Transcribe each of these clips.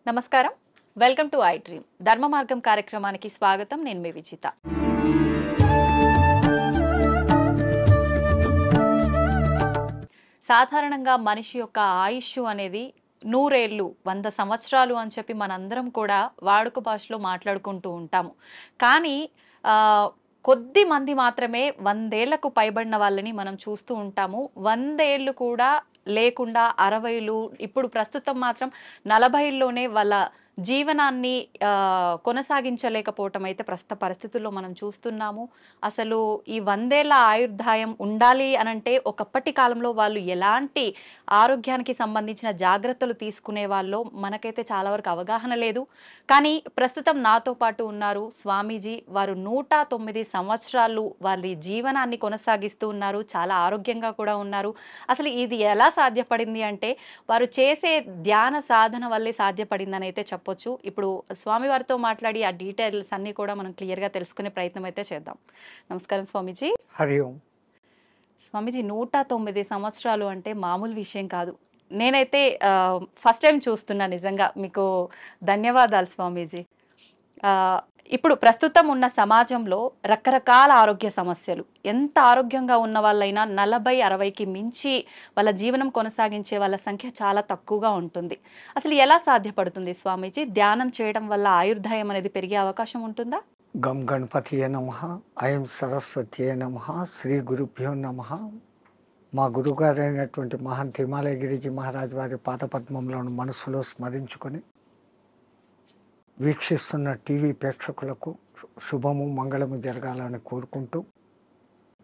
నమస్కారం, welcome to I dream ధర్మ మార్గం కార్యక్రమానికి స్వాగతం. నేను మీ విజిత. సాధారణంగా మనిషి యొక్క ఆయుష్ అనేది 100 ఏళ్ళు 100 సంవత్సరాలు అని చెప్పి మనందరం కూడా వాడుక భాషలో మాట్లాడుకుంటూ ఉంటాము. కానీ కొద్ది మంది మాత్రమే 100 ఏళ్లకు పైబడిన వాళ్ళని మనం చూస్తూ ఉంటాము. 100 ఏళ్ళు కూడా లేకుండా 60లు, ఇప్పుడు ప్రస్తుతం మాత్రం 40లోనే వాళ్ళ జీవనాన్ని కొనసాగించలేకపోవటం అయితే ప్రస్తుత పరిస్థితుల్లో మనం చూస్తున్నాము. అసలు ఈ 100 ఏళ్ల ఆయుర్దాయం ఉండాలి అనంటే ఒకప్పటి కాలంలో వాళ్ళు ఎలాంటి ఆరోగ్యానికి సంబంధించిన జాగ్రత్తలు తీసుకునే వాళ్ళో మనకైతే చాలా వరకు అవగాహన లేదు. కానీ ప్రస్తుతం నాతో పాటు ఉన్నారు స్వామీజీ. వారు 109 సంవత్సరాలు వారి జీవనాన్ని కొనసాగిస్తూ ఉన్నారు. చాలా ఆరోగ్యంగా కూడా ఉన్నారు. అసలు ఇది ఎలా సాధ్యపడింది అంటే వారు చేసే ధ్యాన సాధన వల్లే సాధ్యపడిందని అయితే చెప్పొచ్చు. ఇప్పుడు స్వామివారితో మాట్లాడి ఆ డీటెయిల్స్ అన్ని కూడా మనం క్లియర్గా తెలుసుకునే ప్రయత్నం అయితే చేద్దాం. నమస్కారం స్వామీజీ. హరి ఓం. స్వామీజీ 109 సంవత్సరాలు అంటే మామూలు విషయం కాదు. నేనైతే ఫస్ట్ టైం చూస్తున్నా. నిజంగా మీకు ధన్యవాదాలు స్వామీజీ. ఇప్పుడు ప్రస్తుతం ఉన్న సమాజంలో రకరకాల ఆరోగ్య సమస్యలు, ఎంత ఆరోగ్యంగా ఉన్న వాళ్ళైనా 40-60కి మించి వాళ్ళ జీవనం కొనసాగించే వాళ్ళ సంఖ్య చాలా తక్కువగా ఉంటుంది. అసలు ఎలా సాధ్యపడుతుంది స్వామీజీ? ధ్యానం చేయడం వల్ల ఆయుర్దాయం అనేది పెరిగే అవకాశం ఉంటుందా? గం గణపతియే నమః, ఐం సరస్వతియే నమః, శ్రీ గురుభ్యో నమః. మా గురుగారైనటువంటి మహంత్ హిమాలయ గిరిజీ మహారాజ్ వారి పాదపద్మంలోని మనసులో స్మరించుకొని వీక్షిస్తున్న టీవీ ప్రేక్షకులకు శుభము మంగళము జరగాలని కోరుకుంటూ,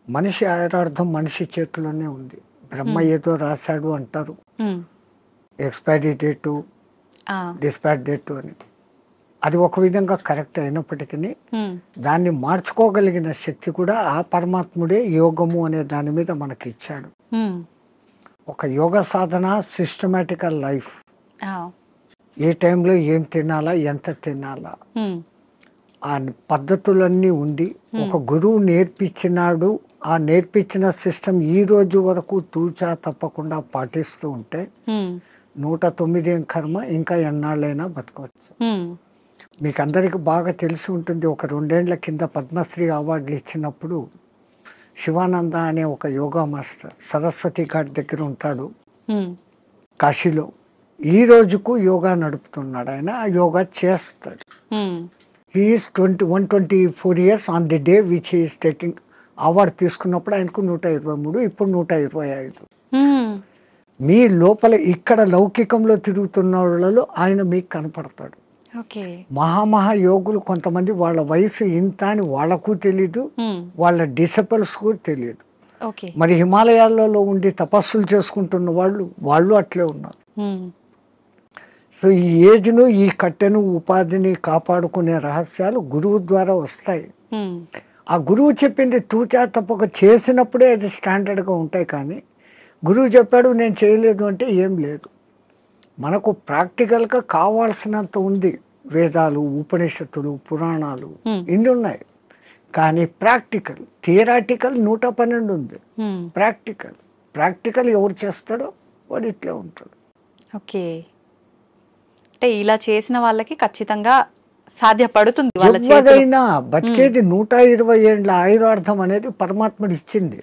మనిషి ఆయురార్థం మనిషి చేతిలోనే ఉంది. బ్రహ్మ ఏదో రాశాడు అంటారు, ఎక్స్పైరీ డేటు, డిస్పాచ్ డేటు అని. అది ఒక విధంగా కరెక్ట్ అయినప్పటికీ దాన్ని మార్చుకోగలిగిన శక్తి కూడా ఆ పరమాత్ముడే యోగము అనే దాని మీద మనకి ఇచ్చాడు. ఒక యోగ సాధన, సిస్టమేటికల్ లైఫ్, ఏ టైంలో ఏం తినాలా, ఎంత తినాలా, ఆ పద్ధతులన్నీ ఉండి ఒక గురువు నేర్పించినాడు. ఆ నేర్పించిన సిస్టమ్ ఈ రోజు వరకు తూచా తప్పకుండా పాటిస్తూ ఉంటే 109 ఏం కర్మ, ఇంకా ఎన్నాళ్ళైనా బతకవచ్చు. మీకు అందరికి బాగా తెలిసి ఉంటుంది, ఒక 2 ఏళ్ల కింద పద్మశ్రీ అవార్డులు ఇచ్చినప్పుడు శివానంద అనే ఒక యోగా మాస్టర్ సరస్వతి ఘాట్ దగ్గర ఉంటాడు కాశీలో. ఈ రోజుకు యోగా నడుపుతున్నాడు ఆయన. ఆ యోగా చేస్తాడు. He's 124 years on the day which he's taking award. తీసుకున్నప్పుడు ఆయనకు 123, ఇప్పుడు 125. మీ లోపల ఇక్కడ లౌకికంలో తిరుగుతున్న వాళ్ళలో ఆయన మీకు కనపడతాడు. మహామహా యోగులు కొంతమంది వాళ్ళ వయసు ఇంత అని వాళ్ళకు తెలీదు, వాళ్ళ డిసిపుల్స్ కూడా తెలియదు. మరి హిమాలయాలలో ఉండి తపస్సులు చేసుకుంటున్న వాళ్ళు అట్లే ఉన్నారు. సో ఈ ఏజ్ను, ఈ కట్టెను, ఉపాధిని కాపాడుకునే రహస్యాలు గురువు ద్వారా వస్తాయి. ఆ గురువు చెప్పింది తూచా తప్పక చేసినప్పుడే అది స్టాండర్డ్గా ఉంటాయి. కానీ గురువు చెప్పాడు నేను చేయలేదు అంటే ఏం లేదు. మనకు ప్రాక్టికల్గా కావాల్సినంత ఉంది. వేదాలు, ఉపనిషత్తులు, పురాణాలు ఇన్ని ఉన్నాయి. కానీ ప్రాక్టికల్, థియరాటికల్ 112 ఉంది. ప్రాక్టికల్ ఎవరు చేస్తాడో వాడు ఇట్లే ఉంటాడు. ఓకే, అంటే ఇలా చేసిన వాళ్ళకి ఖచ్చితంగా సాధ్యపడుతుంది. ఎవరైనా బతికేది 120 ఏళ్ళ ఆయురార్థం అనేది పరమాత్ముడు ఇచ్చింది.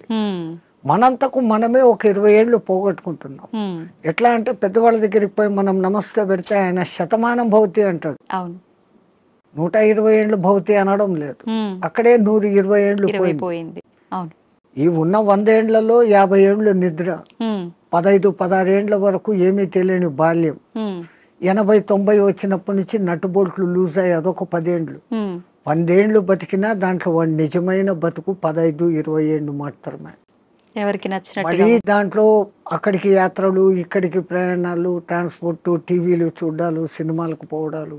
మనంతకు మనమే ఒక 20 ఏళ్ళు పోగొట్టుకుంటున్నాం. ఎట్లా అంటే పెద్దవాళ్ళ దగ్గరికి పోయి మనం నమస్తే పెడితే ఆయన శతమానం భవతి అంటాడు. 120 ఏళ్ళు భవతి అనడం లేదు. అక్కడే 120 ఏళ్ళు పోయింది. ఈ ఉన్న 100 ఏళ్లలో 50 ఏళ్ళు నిద్ర, 15-16 ఏళ్ల వరకు ఏమీ తెలియని బాల్యం, 80-90 వచ్చినప్పటి నుంచి నట్టుబోట్లు లూజ్ అయ్యి అదొక 10 ఏళ్ళు. 100 ఏళ్ళు బతికినా దాంట్లో వాడి నిజమైన బతుకు 15-20 ఏళ్ళు మాత్రమే. ఎవరికి నచ్చినట్టు మళ్ళీ దాంట్లో అక్కడికి యాత్రలు, ఇక్కడికి ప్రయాణాలు, ట్రాన్స్పోర్ట్, టీవీలు చూడాలు, సినిమాలకు పోవడాలు,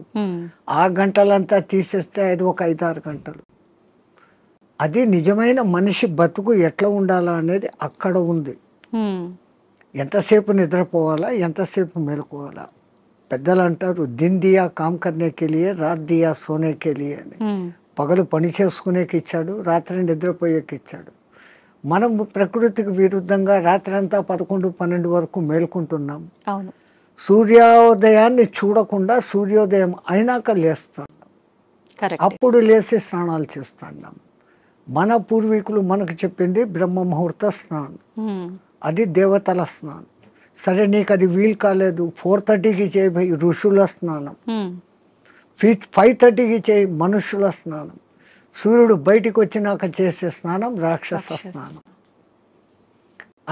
ఆ గంటలంతా తీసేస్తే అది ఒక 5-6 గంటలు. అది నిజమైన మనిషి బతుకు ఎట్లా ఉండాలా అనేది అక్కడ ఉంది. ఎంతసేపు నిద్రపోవాలా, ఎంతసేపు మేలుకోవాలా. పెద్దలు అంటారు దిన్ దియా కామ్ కర్నేకి లియే, రాత్ దియా సోనేకి లియే అని. పగలు పని చేసుకునేకి ఇచ్చాడు, రాత్రి నిద్రపోయేకి ఇచ్చాడు. మనం ప్రకృతికి విరుద్ధంగా రాత్రంతా 11, 12 వరకు మేల్కుంటున్నాం. అవును. సూర్యోదయాన్ని చూడకుండా సూర్యోదయం అయినాక లేస్తాం. కరెక్ట్. అప్పుడు లేచి స్నానాలు చేస్తున్నాం. మన పూర్వీకులు మనకు చెప్పింది బ్రహ్మ ముహూర్త స్నానం, అది దేవతల స్నానం. సరే నీకు అది వీలు కాలేదు, 4:30కి చేయి ఋషుల స్నానం, 5:30కి చేయి మనుషుల స్నానం, సూర్యుడు బయటికి వచ్చినాక చేసే స్నానం రాక్షస స్నానం.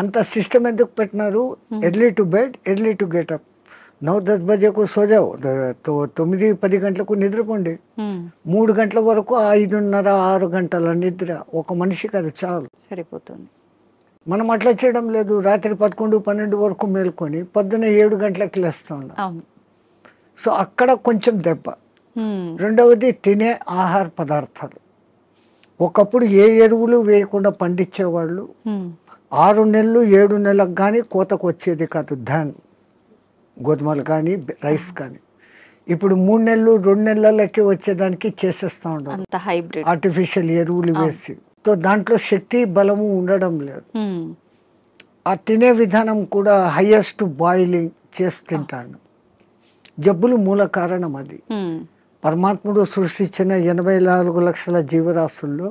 అంత సిస్టమ్ ఎందుకు పెట్టినారు? Early to bed, early to get up. 9-10 బజేకు సోజావు, 9-10 గంటలకు నిద్రపోండి. 3 గంటల వరకు 5:30-6 గంటల నిద్ర ఒక మనిషికి అది చాలు, సరిపోతుంది. మనం అట్లా చేయడం లేదు. రాత్రి 11, 12 వరకు మేల్కొని పొద్దున్న 7 గంటలకు లేస్తూ ఉన్నాం. సో అక్కడ కొంచెం దెబ్బ. రెండవది తినే ఆహార పదార్థాలు. ఒకప్పుడు ఏ ఎరువులు వేయకుండా పండించేవాళ్ళు. 6 నెలలు 7 నెలలకు కానీ కోతకు వచ్చేది కాదు ధాన్, గోధుమలు కానీ రైస్ కానీ. ఇప్పుడు 3 నెలలు 2 నెలలకి వచ్చేదానికి చేసేస్తూ ఉంటారు ఆర్టిఫిషియల్ ఎరువులు వేసి. సో దాంట్లో శక్తి బలము ఉండడం లేదు. ఆ తినే విధానం కూడా హైయెస్ట్ బాయిలింగ్ చేసి తింటాను. జబ్బులు మూల కారణం అది. పరమాత్ముడు సృష్టించిన 84 లక్షల జీవరాశుల్లో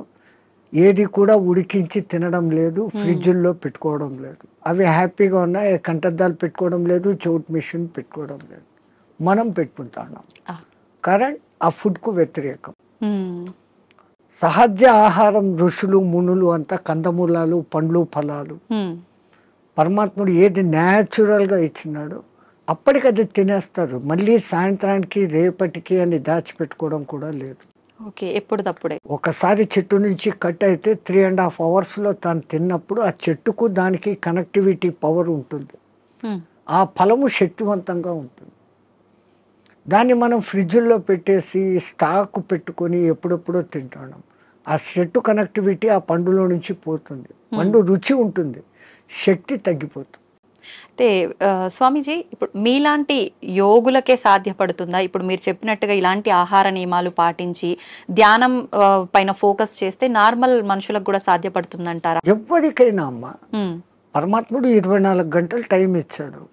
ఏది కూడా ఉడికించి తినడం లేదు, ఫ్రిడ్జుల్లో పెట్టుకోవడం లేదు. అవి హ్యాపీగా ఉన్నాయి, కంటద్దాలు పెట్టుకోవడం లేదు, చౌట్ మిషన్ పెట్టుకోవడం లేదు. మనం పెట్టుకుంటున్నాం. కరెంట్ ఆ ఫుడ్కు వ్యతిరేకం. సహజ ఆహారం ఋషులు మునులు అంతా కందమూలాలు, పండ్లు, ఫలాలు. పరమాత్ముడు ఏది న్యాచురల్గా ఇచ్చినాడో అప్పటికది తినేస్తారు. మళ్ళీ సాయంత్రానికి రేపటికి అని దాచిపెట్టుకోవడం కూడా లేదు. ఓకే, ఎప్పుడు తప్పుడే. ఒకసారి చెట్టు నుంచి కట్ అయితే 3.5 అవర్స్లో తాను తిన్నప్పుడు ఆ చెట్టుకు దానికి కనెక్టివిటీ పవర్ ఉంటుంది. ఆ ఫలము శక్తివంతంగా ఉంటుంది. దాన్ని మనం ఫ్రిడ్జ్లో పెట్టేసి స్టాక్ పెట్టుకొని ఎప్పుడెప్పుడో తింటున్నాం. ఆ చెట్టు కనెక్టివిటీ ఆ పండులో నుంచి పోతుంది. పండు రుచి ఉంటుంది, శక్తి తగ్గిపోతుంది. అయితే స్వామీజీ, ఇప్పుడు మీలాంటి యోగులకే సాధ్యపడుతుందా? ఇప్పుడు మీరు చెప్పినట్టుగా ఇలాంటి ఆహార నియమాలు పాటించి ధ్యానం పైన ఫోకస్ చేస్తే నార్మల్ మనుషులకు కూడా సాధ్యపడుతుందంటారా? ఎవరికైనా అమ్మ, పరమాత్ముడు 24 గంటలు టైం ఇచ్చాడు.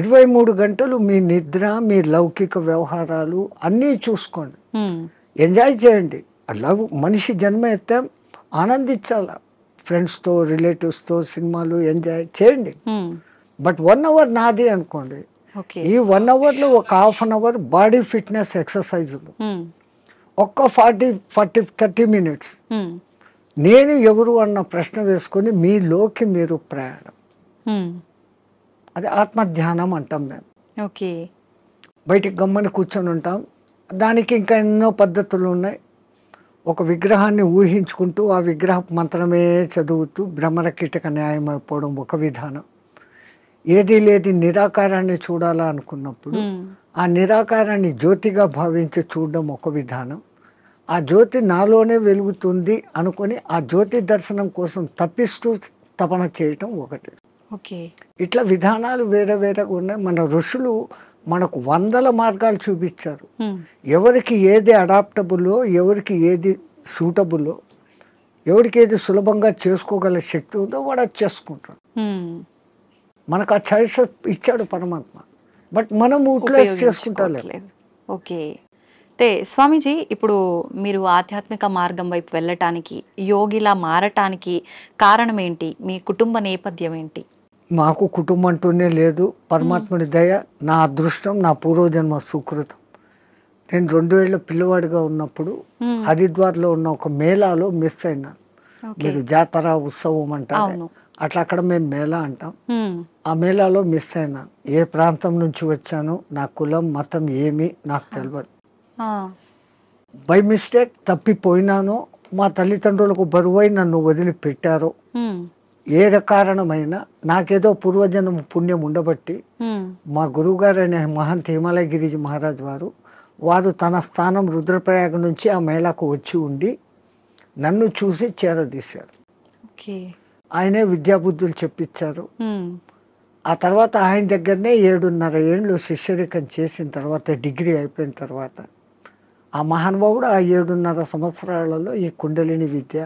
23 గంటలు మీ నిద్ర, మీ లౌకిక వ్యవహారాలు అన్నీ చూసుకోండి, ఎంజాయ్ చేయండి. మనిషి జన్మ ఎత్తే ఆనందించాల. ఫ్రెండ్స్తో, రిలేటివ్స్తో సినిమాలు ఎంజాయ్ చేయండి. బట్ 1 అవర్ నాది అనుకోండి. ఈ 1 అవర్లో ఒక half an hour body fitness ఎక్సర్సైజులు, ఒక్క 40-30 మినిట్స్ నేను ఎవరు అన్న ప్రశ్న వేసుకొని మీలోకి మీరు ప్రయాణం. అది ఆత్మధ్యానం అంటాం మేము. ఓకే, బయటికి గమ్మని కూర్చొని ఉంటాం. దానికి ఇంకా ఎన్నో పద్ధతులు ఉన్నాయి. ఒక విగ్రహాన్ని ఊహించుకుంటూ ఆ విగ్రహ మంత్రమే చదువుతూ భ్రమర కీటక న్యాయం అయిపోవడం ఒక విధానం. ఏది లేది నిరాకారాన్ని చూడాలా అనుకున్నప్పుడు ఆ నిరాకారాన్ని జ్యోతిగా భావించి చూడడం ఒక విధానం. ఆ జ్యోతి నాలోనే వెలుగుతుంది అనుకొని ఆ జ్యోతి దర్శనం కోసం తప్పిస్తూ తపన చేయటం ఒకటి. ఓకే, ఇట్లా విధానాలు వేరే వేరేగా ఉన్నాయి. మన ఋషులు మనకు 100 మార్గాలు చూపించారు. ఎవరికి ఏది అడాప్టబుల్లో, ఎవరికి ఏది సూటబుల్లో, ఎవరికి ఏది సులభంగా చేసుకోగల శక్తి ఉందో వాడు అది చేసుకుంటాడు. మనకు ఆ చాయిస్ ఇచ్చాడు పరమాత్మ. బట్ మనం యూటిలైజ్ చేసుకుంటలేదు. ఓకే. అయితే స్వామీజీ, ఇప్పుడు మీరు ఆధ్యాత్మిక మార్గం వైపు వెళ్ళటానికి, యోగిలా మారటానికి కారణం ఏంటి? మీ కుటుంబ నేపథ్యం ఏంటి? మాకు కుటుంబం అంటూనే లేదు. పరమాత్ముడి దయ, నా అదృష్టం, నా పూర్వజన్మ సుకృతం. నేను 2 ఏళ్ల పిల్లవాడిగా ఉన్నప్పుడు హరిద్వార్లో ఉన్న ఒక మేళాలో మిస్ అయినాను. మీరు జాతర ఉత్సవం అంటారు, అట్లా అక్కడ మేము మేళా అంటాం. ఆ మేళాలో మిస్ అయినాను. ఏ ప్రాంతం నుంచి వచ్చానో, నా కులం మతం ఏమి నాకు తెలియదు. బై మిస్టేక్ తప్పిపోయినానో, మా తల్లిదండ్రులకు బరువై నన్ను వదిలిపెట్టారో, ఏ కారణమైనా నాకేదో పూర్వజన్మ పుణ్యం ఉండబట్టి మా గురువుగారు అనే మహంత్ హిమాలయగిరి మహారాజ్ వారు తన స్థానం రుద్రప్రయాగ నుంచి ఆ మేళాకు వచ్చి ఉండి నన్ను చూసి చేరదీశారు. ఆయనే విద్యాబుద్ధులు చెప్పించారు. ఆ తర్వాత ఆయన దగ్గరనే 7.5 ఏళ్ళు శిష్యరికం చేసిన తర్వాత, డిగ్రీ అయిపోయిన తర్వాత ఆ మహానుభావుడు ఆ 7.5 సంవత్సరాలలో ఈ కుండలిని విద్య,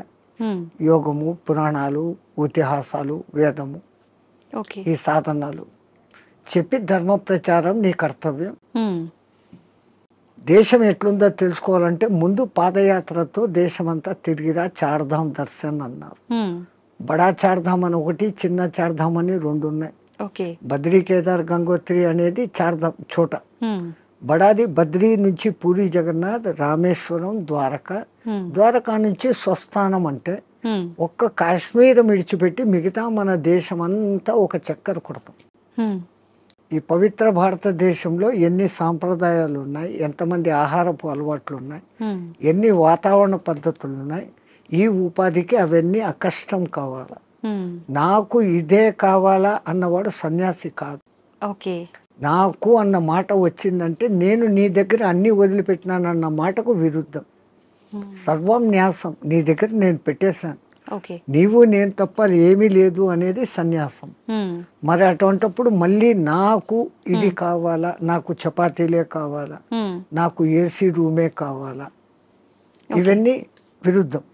యోగము, పురాణాలు, ఇతిహాసాలు, వేదము, ఓకే. ఈ సాధనాలు చెప్పి ధర్మ ప్రచారం నీ కర్తవ్యం. దేశం ఎట్లుందో తెలుసుకోవాలంటే ముందు పాదయాత్రతో దేశమంతా తిరిగిరా, చార్ధామ్ దర్శన్ అన్నారు. బడా చార్ధామ్ అని ఒకటి, చిన్న చార్ధామ్ అని రెండు ఉన్నాయి. ఓకే. బద్రీ, కేదార్, గంగోత్రి అనేది చార్ధామ్ చోట. బడాది బద్రీ నుంచి పూరి జగన్నాథ్, రామేశ్వరం, ద్వారకా. ద్వారకా నుంచి స్వస్థానం అంటే ఒక్క కాశ్మీర్ విడిచిపెట్టి మిగతా మన దేశం అంతా ఒక చక్కర కొడతాం. ఈ పవిత్ర భారతదేశంలో ఎన్ని సాంప్రదాయాలు ఉన్నాయి, ఎంతమంది ఆహారపు అలవాట్లు ఉన్నాయి, ఎన్ని వాతావరణ పద్ధతులు ఉన్నాయి. ఈ ఉపాధికి అవన్నీ అకష్టం కావాలా. నాకు ఇదే కావాలా అన్నవాడు సన్యాసి కాదు. ఓకే. నాకు అన్న మాట వచ్చిందంటే నేను నీ దగ్గర అన్ని వదిలిపెట్టినానన్న మాటకు విరుద్ధం. సర్వం న్యాసం, నీ దగ్గర నేను పెట్టేశాను, నీవు నేను తప్ప ఏమీ లేదు అనేది సన్యాసం. మరి అటువంటిప్పుడు మళ్ళీ నాకు ఇది కావాలా, నాకు చపాతీలే కావాలా, నాకు ఏసీ రూమే కావాలా, ఇవన్నీ విరుద్ధం.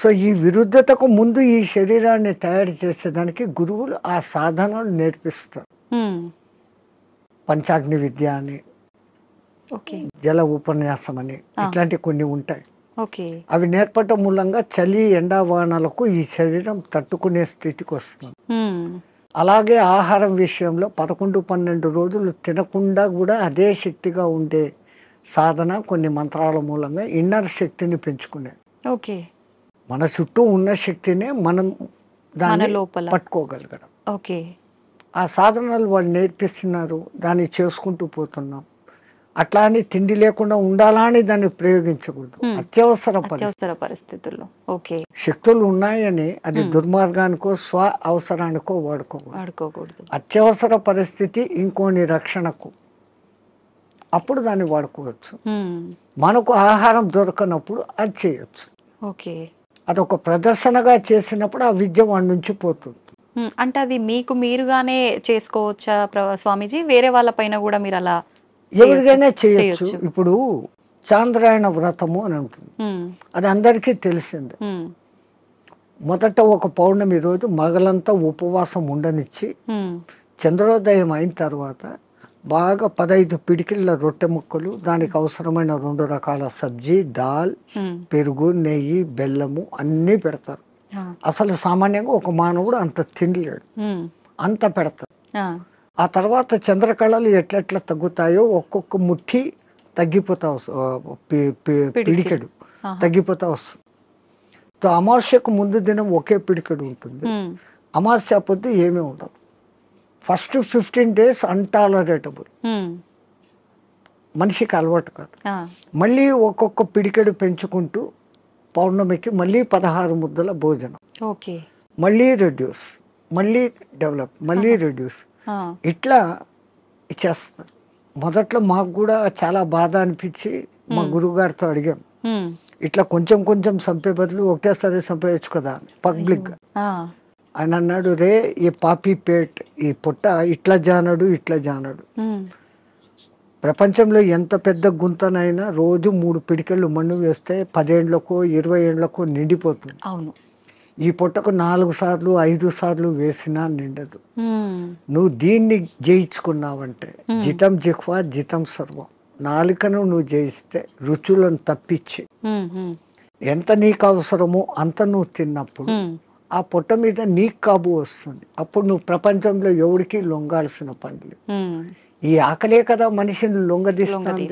సో ఈ విరుద్ధతకు ముందు ఈ శరీరాన్ని తయారు చేసేదానికి గురువులు ఆ సాధనలు నేర్పిస్తారు. పంచాగ్ని విద్య అని, జల ఉపన్యాసం అని, ఇట్లాంటి కొన్ని ఉంటాయి. అవి నేర్పటం మూలంగా చలి, ఎండావానలకు ఈ శరీరం తట్టుకునే స్థితికి వస్తుంది. అలాగే ఆహారం విషయంలో 11-12 రోజులు తినకుండా కూడా అదే శక్తిగా ఉండే సాధన కొన్ని మంత్రాల మూలంగా ఇన్నర్ శక్తిని పెంచుకునే. మన చుట్టూ ఉన్న శక్తినే మనం దాన్ని పట్టుకోగలగడం. ఆ సాధనలు వాళ్ళు నేర్పిస్తున్నారు, దాన్ని చేసుకుంటూ పోతున్నాం. అట్లా అని తిండి లేకుండా ఉండాలా అని దాన్ని ప్రయోగించకూడదు. అత్యవసర పరిస్థితుల్లో శక్తులు ఉన్నాయని అది దుర్మార్గానికో స్వ అవసరానికో వాడుకోకూడదు. అత్యవసర పరిస్థితి ఇంకోని రక్షణకు, అప్పుడు దాన్ని వాడుకోవచ్చు. మనకు ఆహారం దొరకనప్పుడు అది చేయొచ్చు. అదొక ప్రదర్శనగా చేసినప్పుడు ఆ విద్య వాడి నుంచి పోతుంది. అంటే అది మీకు మీరుగానే చేసుకోవచ్చా స్వామీజీ? వేరే వాళ్ళ పైన కూడా మీరు అలా ఎవరికైనా చేయొచ్చు. ఇప్పుడు చాంద్రాయణ వ్రతము అని ఉంటుంది, అది అందరికీ తెలిసిందే. మొదట ఒక పౌర్ణమి రోజు మగలంతా ఉపవాసం ఉండనిచ్చి చంద్రోదయం అయిన తర్వాత బాగా 15 పిడికిళ్ళ రొట్టె ముక్కలు, దానికి అవసరమైన 2 రకాల సబ్జీ, దాల్, పెరుగు, నెయ్యి, బెల్లము అన్నీ పెడతారు. అసలు సామాన్యంగా ఒక మానవుడు అంత తినలేడు, అంత పెడతారు. ఆ తర్వాత చంద్రకళలు ఎట్లెట్లా తగ్గుతాయో ఒక్కొక్క ముఠి తగ్గిపోతా పిడికెడు తగ్గిపోతా వస్తుంది. అమావాస్యకు ముందు దినం ఒకే పిడికెడు ఉంటుంది, అమావాస్య పొద్దు ఏమీ ఉండదు. ఫస్ట్ 15 days అన్టాలరేటబుల్, మనిషికి అలవాటు కాదు. మళ్ళీ ఒక్కొక్క పిడికెడు పెంచుకుంటూ పౌర్ణమికి మళ్ళీ 16 ముద్దల భోజనం, మళ్ళీ రెడ్యూస్, మళ్ళీ డెవలప్, మళ్ళీ రెడ్యూస్, ఇట్లా చేస్తారు. మొదట్లో మాకు కూడా చాలా బాధ అనిపించి మా గురువుగారితో అడిగాం, ఇట్లా కొంచెం కొంచెం చంపే బదులు ఒకటేసారి చంపేయచ్చు కదా పబ్లిక్. ఆయన అన్నాడు, రే ఈ పాపీ పేట్, ఈ పొట్ట ఇట్లా జానడు ఇట్లా జానడు. ప్రపంచంలో ఎంత పెద్ద గుంతనైనా రోజు 3 పిడికెళ్ళు మన్ను వేస్తే 10 ఏళ్లకో 20 ఏళ్లకో నిండిపోతుంది. ఈ పొట్టకు 4 సార్లు 5 సార్లు వేసినా నిండదు. నువ్వు దీన్ని జయించుకున్నావంటే జితం జిహ్వా జితం సర్వం, నాలుకను నువ్వు జయిస్తే రుచులను తప్పించి ఎంత నీకు అవసరమో అంత నువ్వు తిన్నప్పుడు ఆ పొట్ట మీద నీకు కాబు వస్తుంది. అప్పుడు నువ్వు ప్రపంచంలో ఎవరికి లొంగాల్సిన పనులు. ఈ ఆకలే కదా మనిషిని లొంగదీస్తుంది,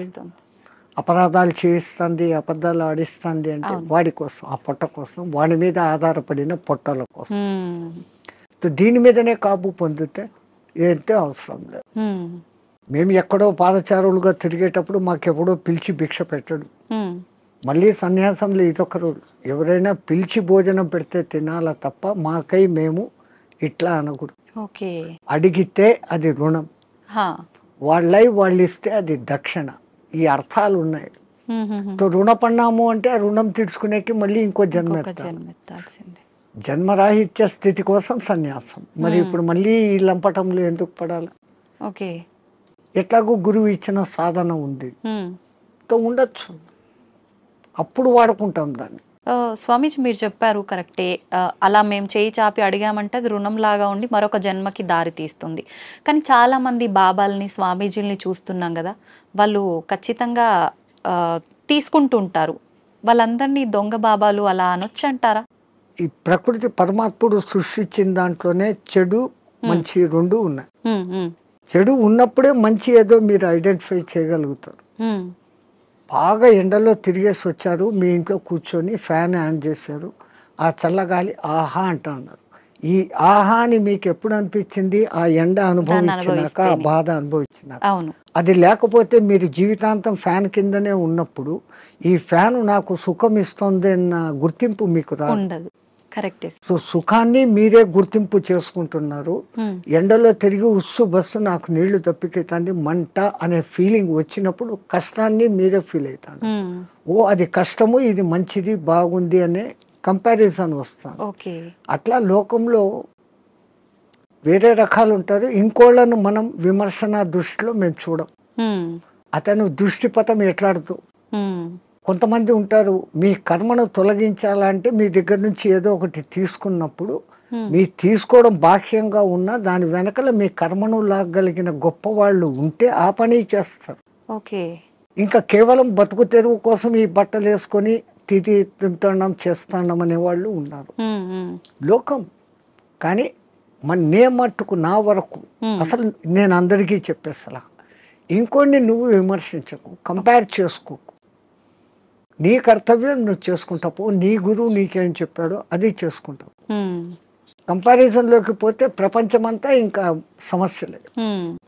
అపరాధాలు చేయిస్తుంది, అబద్ధాలు ఆడిస్తుంది. అంటే వాడి కోసం, ఆ పొట్ట కోసం, వాడి మీద ఆధారపడిన పొట్టల కోసం. దీని మీదనే కాపు పొందితే ఏంటే అవసరం లేదు. మేము ఎక్కడో పాదచారులుగా తిరిగేటప్పుడు మాకెప్పుడో పిలిచి భిక్ష పెట్టడు. మళ్ళీ సన్యాసంలో ఇదొక రోజు, ఎవరైనా పిలిచి భోజనం పెడితే తినాలా తప్ప మాకై మేము ఇట్లా అనకూడదు. అడిగితే అది రుణం, వాళ్ళై వాళ్ళు ఇస్తే అది దక్షిణ. ఈ అర్థాలు ఉన్నాయి. రుణపడినాము అంటే ఆ రుణం తీర్చుకునేకి మళ్ళీ ఇంకో జన్మ ఎత్తాల్సిందే. జన్మరాహిత్య స్థితి కోసం సన్యాసం. మరి ఇప్పుడు మళ్ళీ ఈ లంపటంలో ఎందుకు పడాలి? ఎట్లాగో గురువు ఇచ్చిన సాధన ఉంది, ఉండొచ్చు, అప్పుడు వాడుకుంటాం దాన్ని. స్వామీజీ మీరు చెప్పారు కరెక్టే. అలా మేము చేయి చాపి అడిగామంటే అది రుణంలాగా ఉండి మరొక జన్మకి దారి తీస్తుంది. కానీ చాలామంది బాబాల్ని, స్వామీజీల్ని చూస్తున్నాం గదా! వాళ్ళు ఖచ్చితంగా తీసుకుంటూ ఉంటారు. వాళ్ళందరినీ దొంగ బాబాలు అలా అనొచ్చంటారా? ఈ ప్రకృతి పరమాత్ముడు సృష్టించిన దాంట్లోనే చెడు మంచి రెండు ఉన్నాయి. చెడు ఉన్నప్పుడే మంచి ఏదో మీరు ఐడెంటిఫై చేయగలుగుతారు. బాగా ఎండలో తిరిగేసి వచ్చారు, మీ ఇంట్లో కూర్చొని ఫ్యాన్ ఆన్ చేశారు, ఆ చల్లగాలి ఆహా అంటున్నారు. ఈ ఆహా అని మీకు ఎప్పుడు అనిపించింది? ఆ ఎండ అనుభవించినాక, ఆ బాధ అనుభవించినాక. అది లేకపోతే మీరు జీవితాంతం ఫ్యాన్ కిందనే ఉన్నప్పుడు ఈ ఫ్యాన్ నాకు సుఖం ఇస్తుంది అన్న గుర్తింపు మీకు రాదు. సో సుఖాన్ని మీరే గుర్తింపు చేసుకుంటున్నారు. ఎండలో తిరిగి ఉస్సు బస్సు నాకు నీళ్లు తప్పికెత్తంది మంట అనే ఫీలింగ్ వచ్చినప్పుడు కష్టాన్ని మీరే ఫీల్ అవుతాను. ఓ అది కష్టము, ఇది మంచిది, బాగుంది అనే కంపారిజన్ వస్తాను. అట్లా లోకంలో వేరే రకాలు ఉంటారు. ఇంకోళ్ళను మనం విమర్శన దృష్టిలో మేము చూడం. అతను దృష్టిపథం ఎట్లాడుతూ కొంతమంది ఉంటారు, మీ కర్మను తొలగించాలంటే మీ దగ్గర నుంచి ఏదో ఒకటి తీసుకున్నప్పుడు మీ తీసుకోవడం బాహ్యంగా ఉన్నా దాని వెనకల మీ కర్మను లాగలిగిన గొప్ప వాళ్ళు ఉంటే ఆ పని చేస్తారు. ఇంకా కేవలం బతుకు తెరువు కోసం ఈ బట్టలు వేసుకొని తింటున్నాం చేస్తున్నాం అనే వాళ్ళు ఉన్నారు లోకం. కానీ నే మట్టుకు నా వరకు అసలు నేను అందరికీ చెప్పేసలా, ఇంకోటి నువ్వు విమర్శించకు, కంపేర్ చేసుకోకు. నీ కర్తవ్యం నువ్వు చేసుకుంటావు, నీ గురువు నీకేం చెప్పాడో అది చేసుకుంటావు. కంపారిజన్లోకి పోతే ప్రపంచమంతా ఇంకా సమస్యలే.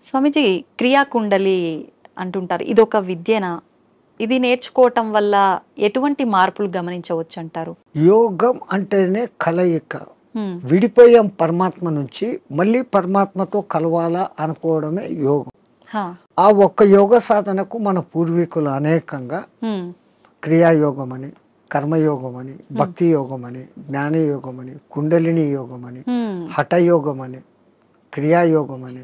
స్వామీజీ, క్రియాకుండలి అంటుంటారు, ఇదొక విద్యనా? ఇది నేర్చుకోవటం వల్ల ఎటువంటి మార్పులు గమనించవచ్చు అంటారు? యోగం అంటేనే కలయిక. విడిపోయాం పరమాత్మ నుంచి, మళ్ళీ పరమాత్మతో కలవాలా అనుకోవడమే యోగం. ఆ ఒక్క యోగ సాధనకు మన పూర్వీకులు అనేకంగా క్రియాయోగం అని, కర్మయోగం అని, భక్తి యోగం అని, జ్ఞానయోగం అని, కుండలిని యోగం అని, హఠయోగం అని, క్రియాయోగం అని,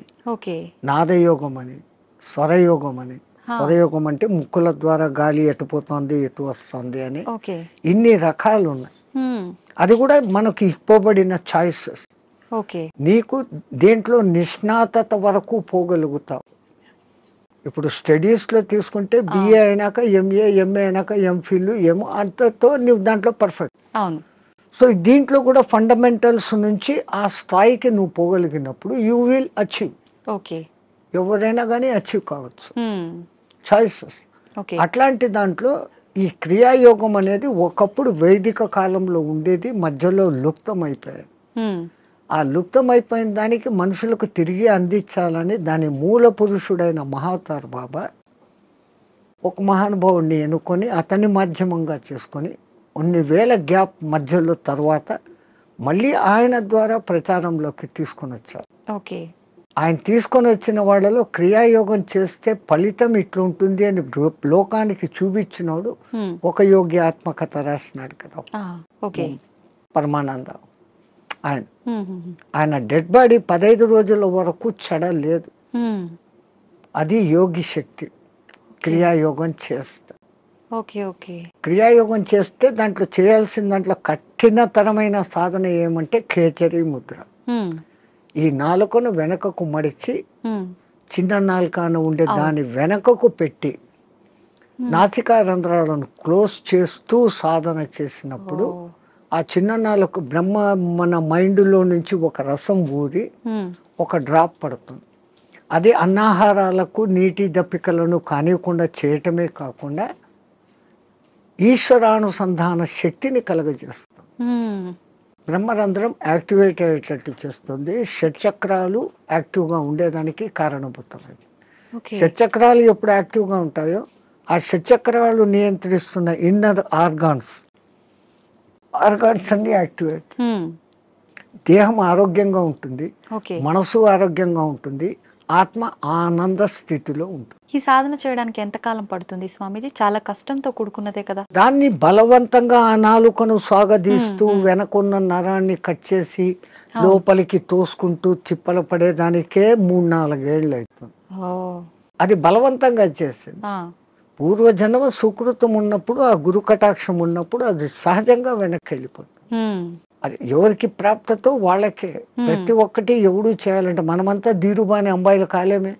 నాదయోగం అని, స్వరయోగం అని. స్వరయోగం అంటే ముక్కుల ద్వారా గాలి ఎటు పోతుంది ఎటు వస్తుంది అని ఇన్ని రకాలు ఉన్నాయి. అది కూడా మనకు ఇవ్వబడిన చాయిసెస్. నీకు దేంట్లో నిష్ణాతత వరకు పోగలుగుతావు. ఇప్పుడు స్టడీస్లో తీసుకుంటే బిఏ అయినాక ఎంఏ, ఎంఏ అయినాక ఎంఫిల్, ఏమో అంతతో నువ్వు దాంట్లో పర్ఫెక్ట్. సో దీంట్లో కూడా ఫండమెంటల్స్ నుంచి ఆ స్థాయికి నువ్వు పోగలిగినప్పుడు యూ విల్ అచీవ్. ఎవరైనా కానీ అచీవ్ కావచ్చు. చాయిసెస్. అట్లాంటి దాంట్లో ఈ క్రియాయోగం అనేది ఒకప్పుడు వైదిక కాలంలో ఉండేది, మధ్యలో లుప్తమైపోయాయి. ఆ లుప్తమైపోయిన దానికి మనుషులకు తిరిగి అందించాలని దాని మూల పురుషుడైన మహావతార్ బాబా ఒక మహానుభావుడిని ఎన్నుకొని అతని మాధ్యమంగా చేసుకొని కొన్ని వేల గ్యాప్ మధ్యలో తర్వాత మళ్ళీ ఆయన ద్వారా ప్రచారంలోకి తీసుకొని వచ్చారు. ఆయన తీసుకొని వచ్చిన వాళ్ళలో క్రియాయోగం చేస్తే ఫలితం ఇట్లుంటుంది అని లోకానికి చూపించినోడు ఒక యోగి ఆత్మకథ రాసినాడు కదా పరమానంద. ఆయన డెడ్ బాడీ 15 రోజుల వరకు చెడలేదు. అది యోగి శక్తి. క్రియాయోగం చేస్తే క్రియాయోగం చేస్తే దాంట్లో చేయాల్సిన దాంట్లో కఠినతరమైన సాధన ఏమంటే ఖేచరీ ముద్ర. ఈ నాలుకను వెనకకు మడిచి చిన్న నాలుకను ఉండే దాని వెనకకు పెట్టి నాసికా రంధ్రాలను క్లోజ్ చేస్తూ సాధన చేసినప్పుడు ఆ చిన్న నాలుక బ్రహ్మ మన మైండ్లో నుంచి ఒక రసం ఊరి ఒక డ్రాప్ పడుతుంది. అది అన్నాహారాలకు నీటి దప్పికలను కానివ్వకుండా చేయటమే కాకుండా ఈశ్వరానుసంధాన శక్తిని కలగజేస్తుంది. బ్రహ్మరంధ్రం యాక్టివేట్ అయ్యేటట్టు చేస్తుంది. షట్చక్రాలు యాక్టివ్గా ఉండేదానికి కారణమవుతుంది. షట్చక్రాలు ఎప్పుడు యాక్టివ్గా ఉంటాయో ఆ షట్చక్రాలు నియంత్రిస్తున్న ఇన్నర్ ఆర్గాన్స్ అన్ని యాక్టివేట్. దేహం ఆరోగ్యంగా ఉంటుంది, మనసు ఆరోగ్యంగా ఉంటుంది, ఆత్మ ఆనంద స్థితిలో ఉంటుంది. ఈ సాధన చేయడానికి ఎంత కాలం పడుతుంది స్వామీజీ? చాలా కష్టంతో కూడుకున్నదే కదా. దాన్ని బలవంతంగా ఆ నాలుకను సాగదీస్తూ వెనకున్న నరాన్ని కట్ చేసి లోపలికి తోసుకుంటూ తిప్పలు పడేదానికే 3-4 ఏళ్ళు అవుతుంది. అది బలవంతంగా చేసింది. పూర్వజన్మ సుకృతం ఉన్నప్పుడు, ఆ గురు కటాక్షం ఉన్నప్పుడు అది సహజంగా వెనక్కి వెళ్ళిపోతుంది. అది ఎవరికి ప్రాప్తతో వాళ్ళకే. ప్రతి ఒక్కటి ఎవడు చేయాలంటే, మనమంతా ధీరుబాని అంబాయిలు కాలేమే.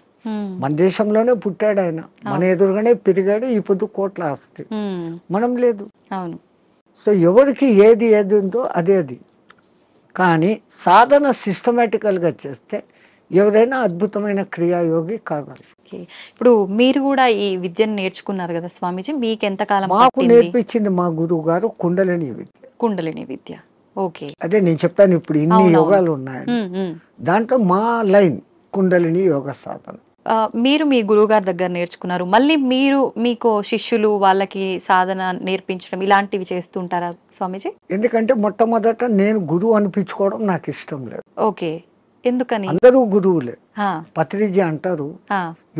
మన దేశంలోనే పుట్టాడు ఆయన, మన ఎదురుగానే పెరిగాడు, ఈ పొద్దు కోట్ల ఆస్తి, మనం లేదు. అవును. సో ఎవరికి ఏది ఉందో అదే అది. కానీ సాధన సిస్టమేటికల్గా చేస్తే ఎవరైనా అద్భుతమైన క్రియాయోగి కాగలరు. ఇప్పుడు మీరు కూడా ఈ విద్యను నేర్చుకున్నారు కదా స్వామీజీ, మీకు ఎంతకాలం మాకు నేర్పించింది మా గురువు గారు కుండలిని విద్య. కుండలిని విద్య. ఓకే. అదే నేను చెప్పాను, ఇప్పుడు ఇన్ని యోగాలు ఉన్నాయని. దాంట్లో మా లైన్ కుండలిని యోగ సాధన. మీరు మీ గురువు గారి దగ్గర నేర్చుకున్నారు, మళ్ళీ మీరు మీకు శిష్యులు వాళ్ళకి సాధన నేర్పించడం ఇలాంటివి చేస్తుంటారా స్వామీజీ? ఎందుకంటే మొట్టమొదట నేను గురువు అనిపించుకోవడం నాకు ఇష్టం లేదు. ఓకే. ఎందుకని? అందరూ గురువులే. పత్రిజీ అంటారు,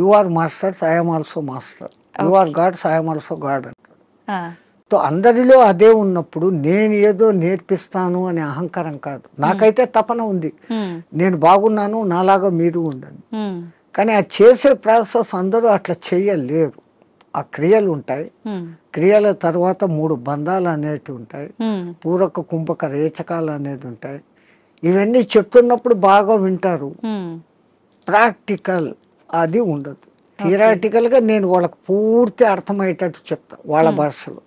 you are masters, I'm also master, you are gods, I'm also god అంటారు. సో అందరిలో అదే ఉన్నప్పుడు నేను ఏదో నేర్పిస్తాను అనే అహంకారం కాదు. నాకైతే తపన ఉంది, నేను బాగున్నాను, నాలాగా మీరు ఉండండి. కానీ ఆ చేసే ప్రాసెస్ అందరూ అట్లా చేయలేరు. ఆ క్రియలు ఉంటాయి, క్రియల తర్వాత 3 బంధాలు అనేటివి ఉంటాయి, పూరక కుంభక రేచకాలు అనేది ఉంటాయి. ఇవన్నీ చెప్తున్నప్పుడు బాగా వింటారు, ప్రాక్టికల్ అది ఉండదు. థియరాటికల్ గా నేను వాళ్ళకి పూర్తి అర్థమయ్యేటట్టు చెప్తా వాళ్ళ భాషలో.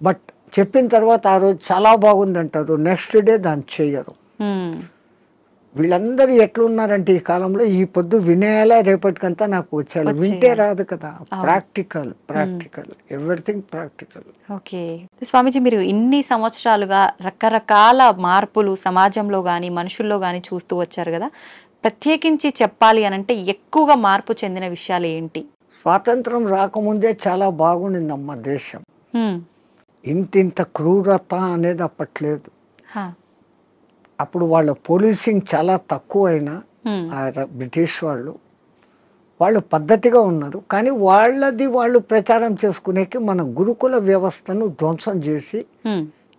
బట్ చెప్పిన తర్వాత ఆ రోజు చాలా బాగుంది అంటారు, నెక్స్ట్ డే దాన్ని చెయ్యరు. వీళ్ళందరూ ఎట్లున్నారంటే ఈ కాలంలో, ఈ పొద్దు వినేయాలా రేపటికంతా నాకు వచ్చేయాలి, వింటే రాదు కదా. Practical, everything practical. ఓకే స్వామీజీ, మీరు ఇన్ని సంవత్సరాలుగా రకరకాల మార్పులు సమాజంలో కానీ మనుషుల్లో కానీ చూస్తూ వచ్చారు కదా, ప్రత్యేకించి చెప్పాలి అనంటే ఎక్కువగా మార్పు చెందిన విషయాలు ఏంటి? స్వాతంత్రం రాకముందే చాలా బాగుండిందమ్మ దేశం. ఇంత క్రూరత అనేది అప్పట్లేదు. అప్పుడు వాళ్ళ పోలీసింగ్ చాలా తక్కువ అయినా బ్రిటిష్ వాళ్ళు పద్ధతిగా ఉన్నారు. కానీ వాళ్ళది వాళ్ళు ప్రచారం చేసుకునేకి మన గురుకుల వ్యవస్థను ధ్వంసం చేసి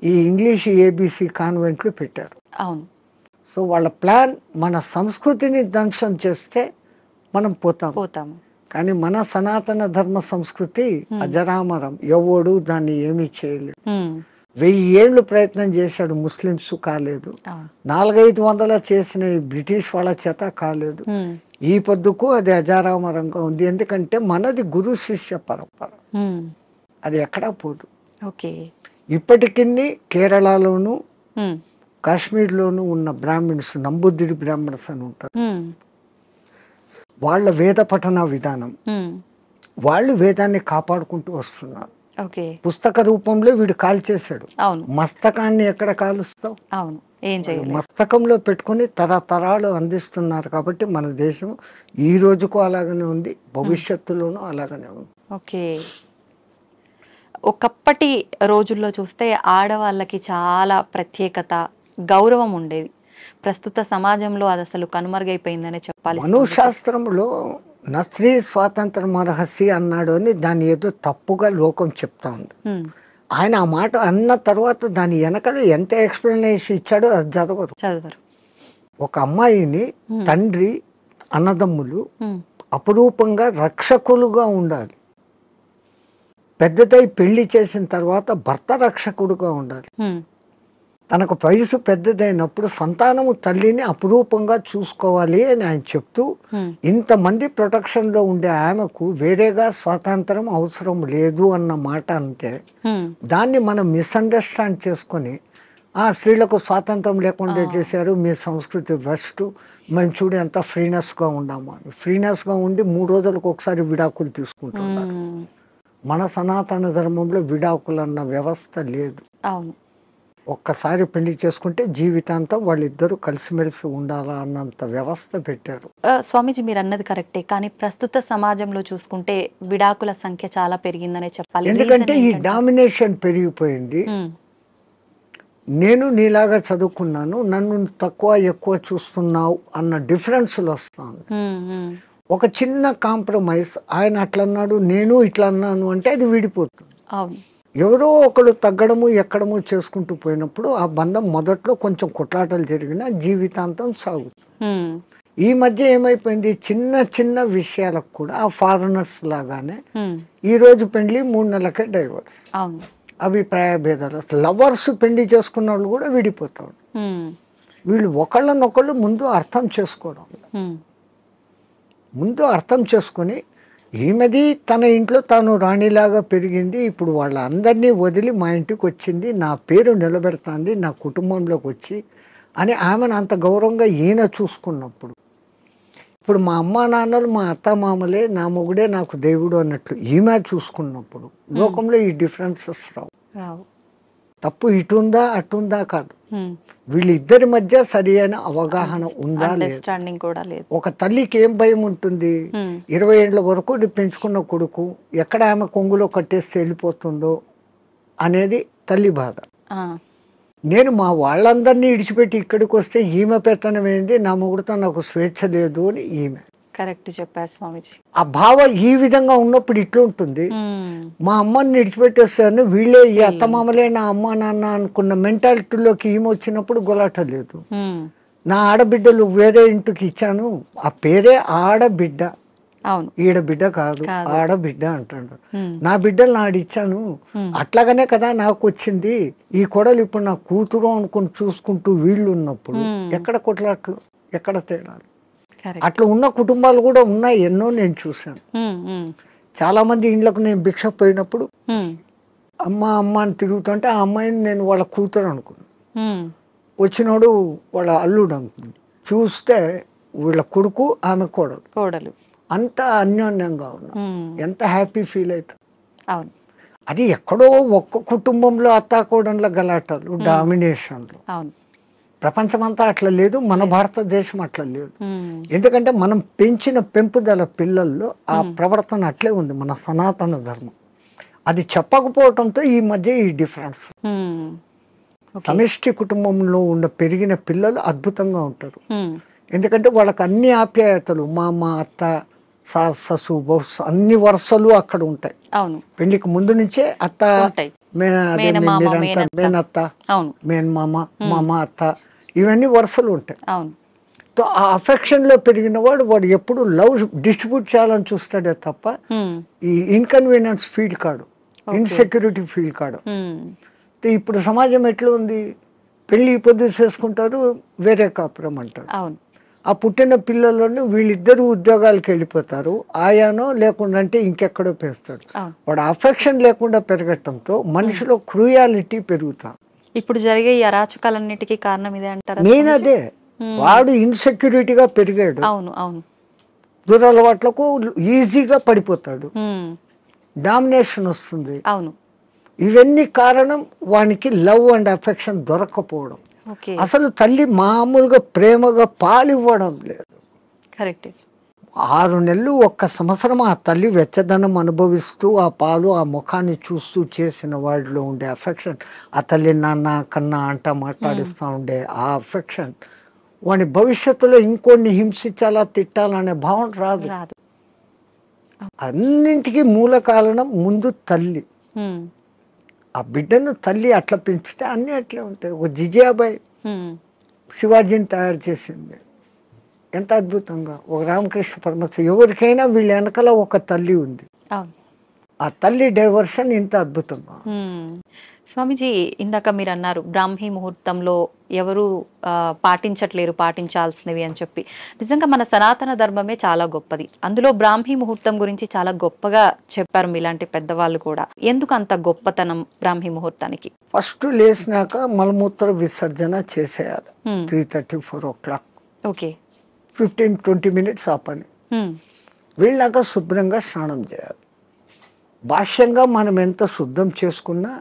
ఈ ఇంగ్లీష్ ఏబిసి కాన్వెంట్లు పెట్టారు. అవును. సో వాళ్ళ ప్లాన్ మన సంస్కృతిని ధ్వంసం చేస్తే మనం పోతాము. కానీ మన సనాతన ధర్మ సంస్కృతి అజరామరం, ఎవడు దాన్ని ఏమీ చేయలేదు. 1000 ఏళ్ళు ప్రయత్నం చేశాడు, ముస్లిమ్స్ కాలేదు. 400-500 చేసిన బ్రిటిష్ వాళ్ళ చేత కాలేదు. ఈ పొద్దుకు అది అజరామరంగా ఉంది. ఎందుకంటే మనది గురు శిష్య పరంపర, అది ఎక్కడా పోదు. ఇప్పటికి కేరళలోను కాశ్మీర్లోను ఉన్న బ్రాహ్మిన్స్, నంబుద్దిడి బ్రాహ్మణ్స్ అని ఉంటారు. వాళ్ళ వేద పఠన విధానం, వాళ్ళు వేదాన్ని కాపాడుకుంటూ వస్తున్నారు. పుస్తక రూపంలో వీడు కాల్చేశాడు. మస్తకాన్ని ఎక్కడ కాలుస్తావు? మస్తకంలో పెట్టుకుని తరతరాలు అందిస్తున్నారు. కాబట్టి మన దేశం ఈ రోజుకు అలాగనే ఉంది, భవిష్యత్తులోనూ అలాగనే ఉంది. ఒకప్పటి రోజుల్లో చూస్తే ఆడవాళ్ళకి చాలా ప్రత్యేకత, గౌరవం ఉండేది. ప్రస్తుత సమాజంలో అది అసలు కనుమరుగైపోయిందనే చెప్పాలి. మనుశాస్త్రంలో నా స్త్రీ స్వాతంత్రం అర్హసి అన్నాడు అని దాన్ని ఏదో తప్పుగా లోకం చెప్తా ఉంది. ఆయన ఆ మాట అన్న తర్వాత దాని వెనకాల ఎంత ఎక్స్ప్లెనేషన్ ఇచ్చాడో అది చదవరు. ఒక అమ్మాయిని తండ్రి, అన్నదమ్ములు అపురూపంగా రక్షకులుగా ఉండాలి. పెద్దదై పెళ్లి చేసిన తర్వాత భర్త రక్షకుడుగా ఉండాలి. తనకు వయసు పెద్దదైనప్పుడు సంతానము తల్లిని అపురూపంగా చూసుకోవాలి అని ఆయన చెప్తూ, ఇంతమంది ప్రొటెక్షన్ లో ఉండే ఆమెకు వేరేగా స్వాతంత్రం అవసరం లేదు అన్న మాట అంటే, దాన్ని మనం మిస్అండర్స్టాండ్ చేసుకొని ఆ స్త్రీలకు స్వాతంత్రం లేకుండా చేశారు, మీ సంస్కృతి వెస్ట్, మేము చూడు ఎంత ఫ్రీనెస్గా ఉన్నాము అని. ఫ్రీనెస్గా ఉండి 3 రోజులకు ఒకసారి విడాకులు తీసుకుంటున్నారు. మన సనాతన ధర్మంలో విడాకులు అన్న వ్యవస్థ లేదు. ఒక్కసారి పెళ్లి చేసుకుంటే జీవితాంతం వాళ్ళిద్దరూ కలిసిమెలిసి ఉండాలా అన్నంత వ్యవస్థ పెట్టారు. స్వామీజీ, మీరు అన్నది కరెక్టే, కానీ ప్రస్తుత సమాజంలో చూసుకుంటే విడాకుల సంఖ్య చాలా పెరిగిందనే చెప్పాలి. ఎందుకంటే ఈ డామినేషన్ పెరిగిపోయింది. నేను నీలాగా చదువుకున్నాను, నన్ను తక్కువ ఎక్కువ చూస్తున్నావు అన్న డిఫరెన్స్లు వస్తాను. ఒక చిన్న కాంప్రమైజ్, ఆయన అట్లా అన్నాడు నేను ఇట్లా అన్నాను అంటే అది విడిపోతుంది. ఎవరో ఒకడు తగ్గడము ఎక్కడము చేసుకుంటూ పోయినప్పుడు ఆ బంధం మొదట్లో కొంచెం కొట్లాటలు జరిగినా జీవితాంతం సాగుతుంది. ఈ మధ్య ఏమైపోయింది, చిన్న చిన్న విషయాలకు కూడా ఆ ఫారినర్స్ లాగానే ఈ రోజు పెళ్లి 3 నెలలకే డైవర్స్, అవును. అభిప్రాయ భేదాలు. లవర్స్ పెళ్లి చేసుకున్న వాళ్ళు కూడా విడిపోతారు. వీళ్ళు ఒకళ్ళనొకళ్ళు ముందు అర్థం చేసుకోవడం, ముందు అర్థం చేసుకొని ఈమెది తన ఇంట్లో తాను రాణిలాగా పెరిగింది, ఇప్పుడు వాళ్ళందరినీ వదిలి మా ఇంటికి వచ్చింది, నా పేరు నిలబెడుతుంది నా కుటుంబంలోకి వచ్చి అని ఆమెను అంత గౌరవంగా ఈయన చూసుకున్నప్పుడు, ఇప్పుడు మా అమ్మా నాన్నలు మా అత్త మామలే, నా మొగుడే నాకు దేవుడు అన్నట్లు ఈమె చూసుకున్నప్పుడు లోకంలో ఈ డిఫరెన్సెస్ రావు. తప్పు ఇటుందా అటుందా కాదు, వీళ్ళిద్దరి మధ్య సరి అయిన అవగాహన ఉందా లేదు. ఒక తల్లికి ఏం భయం ఉంటుంది, 20 ఏళ్ల వరకు పెంచుకున్న కొడుకు ఎక్కడ ఆమె కొంగులో కట్టేసి వెళ్ళిపోతుందో అనేది తల్లి బాధ. నేను మా వాళ్ళందరినీ ఇడిచిపెట్టి ఇక్కడికి వస్తే ఈమె పెత్తనం ఏంది, నా మొగుడుతో నాకు స్వేచ్ఛ లేదు అని ఈమె. కరెక్ట్ చెప్పారు స్వామిజీ. ఆ భావ ఈ విధంగా ఉన్నప్పుడు ఇట్లుంటుంది. మా అమ్మని విడిచిపెట్టేస్తాను, వీళ్ళే ఈ అత్తమామలే నా అమ్మ నాన్న అనుకున్న మెంటాలిటీలోకి ఈమె వచ్చినప్పుడు గొలాట లేదు. నా ఆడబిడ్డలు వేరే ఇంటికి ఇచ్చాను, ఆ పేరే ఆడబిడ్డ, అవును, ఈడ బిడ్డ కాదు ఆడబిడ్డ అంటాడు. నా బిడ్డలు నాడిచ్చాను, అట్లాగనే కదా నాకు వచ్చింది, ఈ కొడలు ఇప్పుడు నా కూతురు అనుకుని చూసుకుంటూ వీళ్ళు ఉన్నప్పుడు ఎక్కడ కొట్లాట్లు, ఎక్కడ తేడాలు. అట్లా ఉన్న కుటుంబాలు కూడా ఉన్నాయి, ఎన్నో నేను చూశాను. చాలా మంది ఇండ్లకు నేను భిక్ష పోయినప్పుడు అమ్మ అమ్మ అని తిరుగుతుంటే ఆ అమ్మాయిని నేను వాళ్ళ కూతురు అనుకున్నాను, వచ్చినోడు వాళ్ళ అల్లుడు అనుకున్నాను, చూస్తే వీళ్ళ కొడుకు ఆమె కోడలు, అంత అన్యోన్యంగా ఉన్నా, ఎంత హ్యాపీ ఫీల్ అవుతుంది. అవును, అది ఎక్కడో ఒక్క కుటుంబంలో అత్తాకోడన్ల గలాటలు, డామినేషన్లు. అవును, ప్రపంచమంతా అట్లా లేదు, మన భారతదేశం అట్లా లేదు. ఎందుకంటే మనం పెంచిన పెంపుదల పిల్లల్లో ఆ ప్రవర్తన అట్లే ఉంది, మన సనాతన ధర్మం. అది చెప్పకపోవడంతో ఈ మధ్య ఈ డిఫరెన్స్. సమిష్టి కుటుంబంలో ఉన్న పెరిగిన పిల్లలు అద్భుతంగా ఉంటారు, ఎందుకంటే వాళ్ళకి అన్ని ఆప్యాయతలు, మా అత్త ససు అన్ని వరుసలు అక్కడ ఉంటాయి. అవును, పెళ్లికి ముందు నుంచే అత్త మేనత్త, మేనమామ, మామ, అత్త, ఇవన్నీ వరుసలు ఉంటాయి. అవును, ఆ అఫెక్షన్ లో పెరిగిన వాడు ఎప్పుడు లవ్ డిస్ట్రిబ్యూట్ చేయాలని చూస్తాడే తప్ప ఈ ఇన్కన్వీనియన్స్ ఫీల్ కాడు, ఇన్సెక్యూరిటీ ఫీల్ కాడు. ఇప్పుడు సమాజం ఎట్లా ఉంది, పెళ్లి పొద్దు చేసుకుంటారు, వేరే కాపురం అంటారు. ఆ పుట్టిన పిల్లలను వీళ్ళిద్దరు ఉద్యోగాలకు వెళ్ళిపోతారు, ఆయానో లేకుండా అంటే ఇంకెక్కడో పెంచుతాడు. వాడు అఫెక్షన్ లేకుండా పెరగటంతో మనిషిలో క్రూయాలిటీ పెరుగుతా. ఇప్పుడు జరిగే ఈ అరాచకాలన్నిటికీ కారణం ఇదే అంటారా? నేను అదే, వాడు ఇన్సెక్యూరిటీగా పెరిగాడు, అవును అవును, దురలవాట్లకు ఈజీగా పడిపోతాడు, డామినేషన్ వస్తుంది. అవును, ఇవన్నీ కారణం వానికి లవ్ అండ్ అఫెక్షన్ దొరకపోవడం. అసలు తల్లి మామూలుగా ప్రేమగా పాలివ్వడం లేదు. 6 నెలలు 1 సంవత్సరం ఆ తల్లి వెచ్చదనం అనుభవిస్తూ ఆ పాలు ఆ ముఖాన్ని చూస్తూ చేసిన వాడిలో ఉండే అఫెక్షన్, ఆ తల్లి నాన్న కన్నా అంట మాట్లాడిస్తూ ఉండే ఆ అఫెక్షన్ వాడి భవిష్యత్తులో ఇంకొన్ని హింసించాలా తిట్టాలనే భావన రాదు. అన్నింటికీ మూల కారణం ముందు తల్లి. ఆ బిడ్డను తల్లి అట్లా పెంచితే అన్నీ అట్లే ఉంటాయి. ఒక జిజియాబాయి శివాజీని తయారు చేసింది ఎంత అద్భుతంగా, ఒక రామకృష్ణ పరమహంస, ఎవరికైనా వీళ్ళ వెనకాల ఒక తల్లి ఉంది. ఆ తల్లి డైవర్షన్ ఇంత అద్భుతంగా. స్వామిజీ, ఇందాక మీరు అన్నారు బ్రాహ్మీ ముహూర్తంలో ఎవరు పాటించట్లేరు పాటించాల్సినవి అని చెప్పి. నిజంగా మన సనాతన ధర్మమే చాలా గొప్పది, అందులో బ్రాహ్మీ ముహూర్తం గురించి చాలా గొప్పగా చెప్పారు మీలాంటి పెద్దవాళ్ళు కూడా. ఎందుకు అంత గొప్పతనం బ్రాహ్మీ ముహూర్తానికి? ఫస్ట్ లేచినాక మలమూత్ర విసర్జన చేసేయాలి 3:30-4 o'clock. ఓకే, 15-20 minutes ఆ పని. వీళ్ళాక శుభ్రంగా స్నానం చేయాలి. భాష్యంగా మనం ఎంత శుద్ధం చేసుకున్నా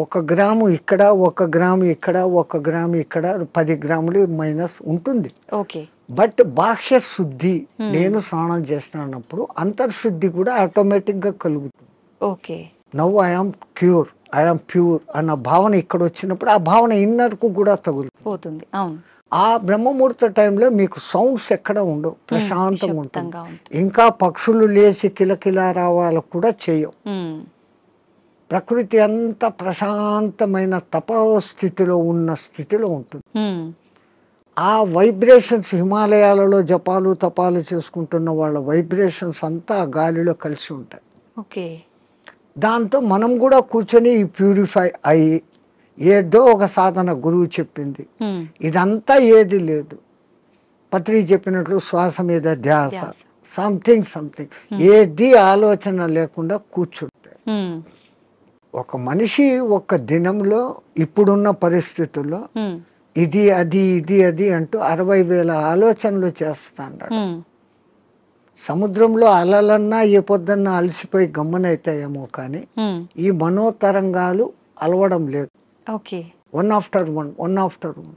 1 గ్రాము ఇక్కడ 1 గ్రాము ఇక్కడ 1 గ్రాము ఇక్కడ 10 గ్రాములు మైనస్ ఉంటుంది. బట్ బాహ్య శుద్ధి, నేను స్నానం చేసినప్పుడు అంతర్శుద్ధి కూడా ఆటోమేటిక్ గా కలుగుతుంది. Now I am cure, I am pure అన్న భావన ఇక్కడ వచ్చినప్పుడు ఆ భావన ఇన్నర్ కు కూడా తగులుతుంది. ఆ బ్రహ్మముహూర్త టైంలో మీకు సౌండ్స్ ఎక్కడ ఉండవు, ప్రశాంతంగా ఉంటుంది. ఇంకా పక్షులు లేచి కిలకిలా రావాలకు కూడా చేయవు. ప్రకృతి అంతా ప్రశాంతమైన తపస్థితిలో ఉన్న స్థితిలో ఉంటుంది. ఆ వైబ్రేషన్స్ హిమాలయాలలో జపాలు తపాలు చేసుకుంటున్న వాళ్ళ వైబ్రేషన్స్ అంతా ఆ గాలిలో కలిసి ఉంటాయి. ఓకే. దాంతో మనం కూడా కూర్చొని ప్యూరిఫై అయ్యి ఏదో ఒక సాధన గురువు చెప్పింది ఇదంతా ఏది లేదు. పత్రి చెప్పినట్లు శ్వాస మీద ధ్యాస, సంథింగ్ ఏది ఆలోచన లేకుండా కూర్చుంటే ఒక మనిషి ఒక దినంలో ఇప్పుడున్న పరిస్థితుల్లో ఇది అది అంటూ 60,000 ఆలోచనలు చేస్తాడు. సముద్రంలో అలలన్నా ఏ పొద్దున్నా అలసిపోయి గమ్మనైతాయేమో కానీ ఈ మనోతరంగాలు అలవడం లేదు. One after one.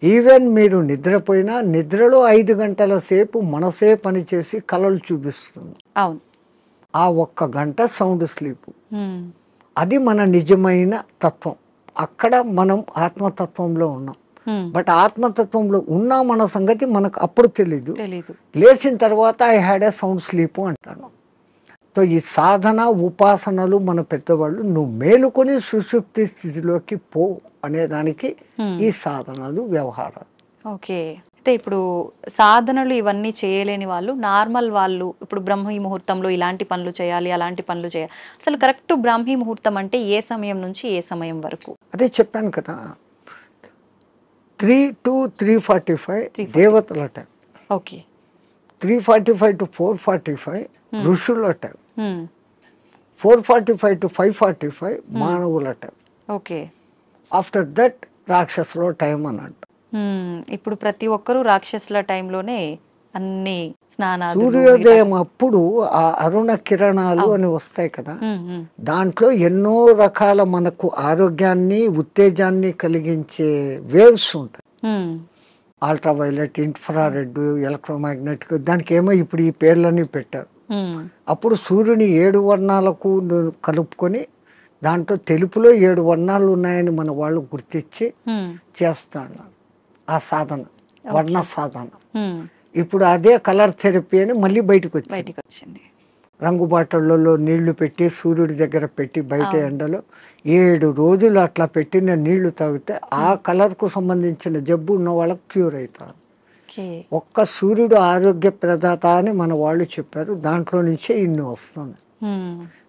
ఈవెన్ మీరు నిద్రపోయినా నిద్రలో 5 గంటల సేపు మనసే పనిచేసి కలలు చూపిస్తుంది. ఆ 1 గంట సౌండ్ స్లీప్. అది మన నిజమైన తత్వం. అక్కడ మనం ఆత్మతత్వంలో ఉన్నాం. బట్ ఆత్మతత్వంలో ఉన్న మన సంగతి మనకు అప్పుడు తెలీదు. లేచిన తర్వాత I had a sound sleep అంటాను. సో ఈ సాధన ఉపాసనలు మన పెద్దవాళ్ళు నువ్వు మేలుకొని సుషుప్తి స్థితిలోకి పో అనేదానికి ఈ సాధనలు వ్యవహారాలు. ఓకే. అయితే ఇప్పుడు సాధనలు ఇవన్నీ చేయలేని వాళ్ళు, నార్మల్ వాళ్ళు ఇప్పుడు బ్రహ్మీ ముహూర్తంలో ఇలాంటి పనులు చేయాలి, అలాంటి పనులు చేయాలి, అసలు కరెక్ట్ బ్రాహ్మీ ముహూర్తం అంటే ఏ సమయం నుంచి ఏ సమయం వరకు? అదే చెప్పాను కదా, 3 to 3:45 దేవతల టైం. ఓకే. 3:45 to 4:45 ఋషుల టైం. 4:45 to 5:45 మానవుల టైం. ఓకే. ఆఫ్టర్ దట్ రాక్షసుల టైం అన్నట్టు. ఇప్పుడు ప్రతి ఒక్కరూ రాక్షసుల టైంలోనే అన్ని స్నానాలు. సూర్యోదయం అప్పుడు ఆ అరుణ కిరణాలు అని వస్తాయి కదా, దాంట్లో ఎన్నో రకాల మనకు ఆరోగ్యాన్ని ఉత్తేజాన్ని కలిగించే వేవ్స్ ఉంటాయి. అల్ట్రావైలెట్, ఇన్ఫ్రారెడ్, ఎలక్ట్రోమాగ్నెటిక్, దానికి ఏమో ఇప్పుడు ఈ పేర్లన్నీ పెట్టారు. అప్పుడు సూర్యుని 7 వర్ణాలకు కలుపుకొని దాంట్లో తెలుపులో 7 వర్ణాలు ఉన్నాయని మన వాళ్ళు గుర్తించి చేస్తాడు ఆ సాధన, వర్ణ సాధన. ఇప్పుడు అదే కలర్ థెరపీ అని మళ్ళీ బయటకు వచ్చింది. రంగు బాటళ్లలో నీళ్లు పెట్టి సూర్యుడి దగ్గర పెట్టి బయట ఎండలో 7 రోజులు అట్లా పెట్టిన నీళ్లు తాగితే ఆ కలర్కు సంబంధించిన జబ్బు ఉన్న వాళ్ళకి క్యూర్ అవుతారు. ఒక్క సూర్యుడు ఆరోగ్య ప్రదాత అని మన వాళ్ళు చెప్పారు. దాంట్లో నుంచే ఇన్ని వస్తున్నాయి.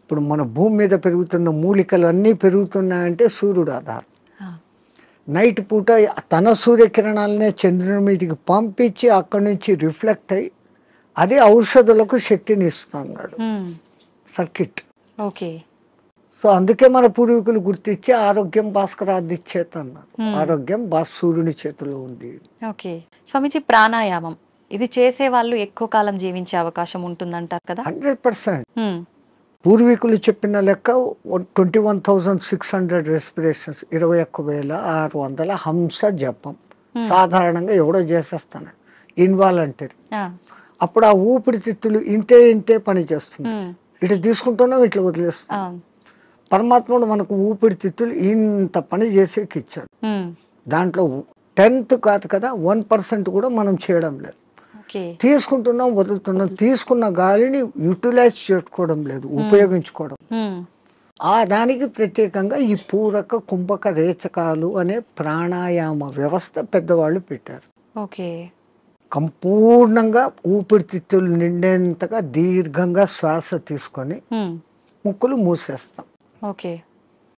ఇప్పుడు మన భూమి మీద పెరుగుతున్న మూలికలు అన్నీ పెరుగుతున్నాయంటే సూర్యుడు ఆధారం. నైట్ పూట తన సూర్యకిరణాలనే చంద్రుని మీదకి పంపించి అక్కడి నుంచి రిఫ్లెక్ట్ అయ్యి అది ఔషధులకు శక్తిని ఇస్తున్నాడు సర్కిట్. ఓకే. సో అందుకే మన పూర్వీకులు గుర్తించి ఆరోగ్యం భాస్కరాది చేత అన్నారు. ఆరోగ్యం సూర్యుని చేతిలో ఉంది. ఓకే. స్వామిజీ, ప్రాణాయామం ఇది చేసే వాళ్ళు ఎక్కువ కాలం జీవించే అవకాశం ఉంటుందంటారు కదా? 100%. పూర్వీకులు చెప్పిన లెక్క 21,600 రెస్పిరేషన్స్, 21,600 హంస జపం సాధారణంగా ఎవడో చేసేస్తాను ఇన్వాలంటరీ. అప్పుడు ఆ ఊపిరితిత్తులు ఇంతే పని చేస్తుంది. ఇట్లా తీసుకుంటున్నాం, ఇట్లా వదిలేస్తున్నాం. పరమాత్ముడు మనకు ఊపిరితిత్తులు ఇంత పని చేసేకి ఇచ్చాడు. దాంట్లో 10th కాదు కదా, 1% కూడా మనం చేయడం లేదు. తీసుకుంటున్నాం, వదులుతున్నాం. తీసుకున్న గాలిని యూటిలైజ్ చేసుకోవడం లేదు, ఉపయోగించుకోవడం. ఆ దానికి ప్రత్యేకంగా ఈ పూరక కుంభక రేచకాలు అనే ప్రాణాయామ వ్యవస్థ పెద్దవాళ్ళు పెట్టారు. ఓకే. సంపూర్ణంగా ఊపిరితిత్తులు నిండేంతగా దీర్ఘంగా శ్వాస తీసుకొని ముక్కులు మూసేస్తాం. ఓకే.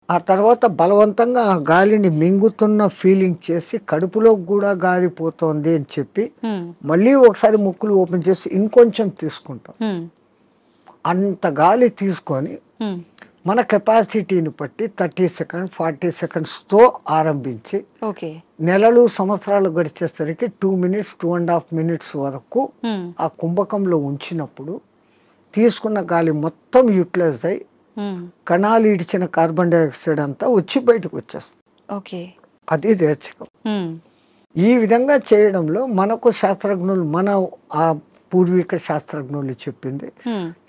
ఆ తర్వాత బలవంతంగా ఆ గాలిని మింగుతున్న ఫీలింగ్ చేసి కడుపులో కూడా గాలి పోతోంది అని చెప్పి మళ్ళీ ఒకసారి ముక్కులు ఓపెన్ చేసి ఇంకొంచెం తీసుకుంటాం. అంత గాలి తీసుకొని మన కెపాసిటీని బట్టి 30 seconds 40 secondsతో ఆరంభించి నెలలు సంవత్సరాలు గడిచేసరికి 2 minutes 2.5 minutes వరకు ఆ కుంభకంలో ఉంచినప్పుడు తీసుకున్న గాలి మొత్తం యూటిలైజ్ అయ్యి కణాలు ఇడిచిన కార్బన్ డైఆక్సైడ్ అంతా వచ్చి బయటకు వచ్చేస్తుంది. అది రేచకం. ఈ విధంగా చేయడంలో మనకు శాస్త్రజ్ఞులు, మన ఆ పూర్వీక శాస్త్రజ్ఞులు చెప్పింది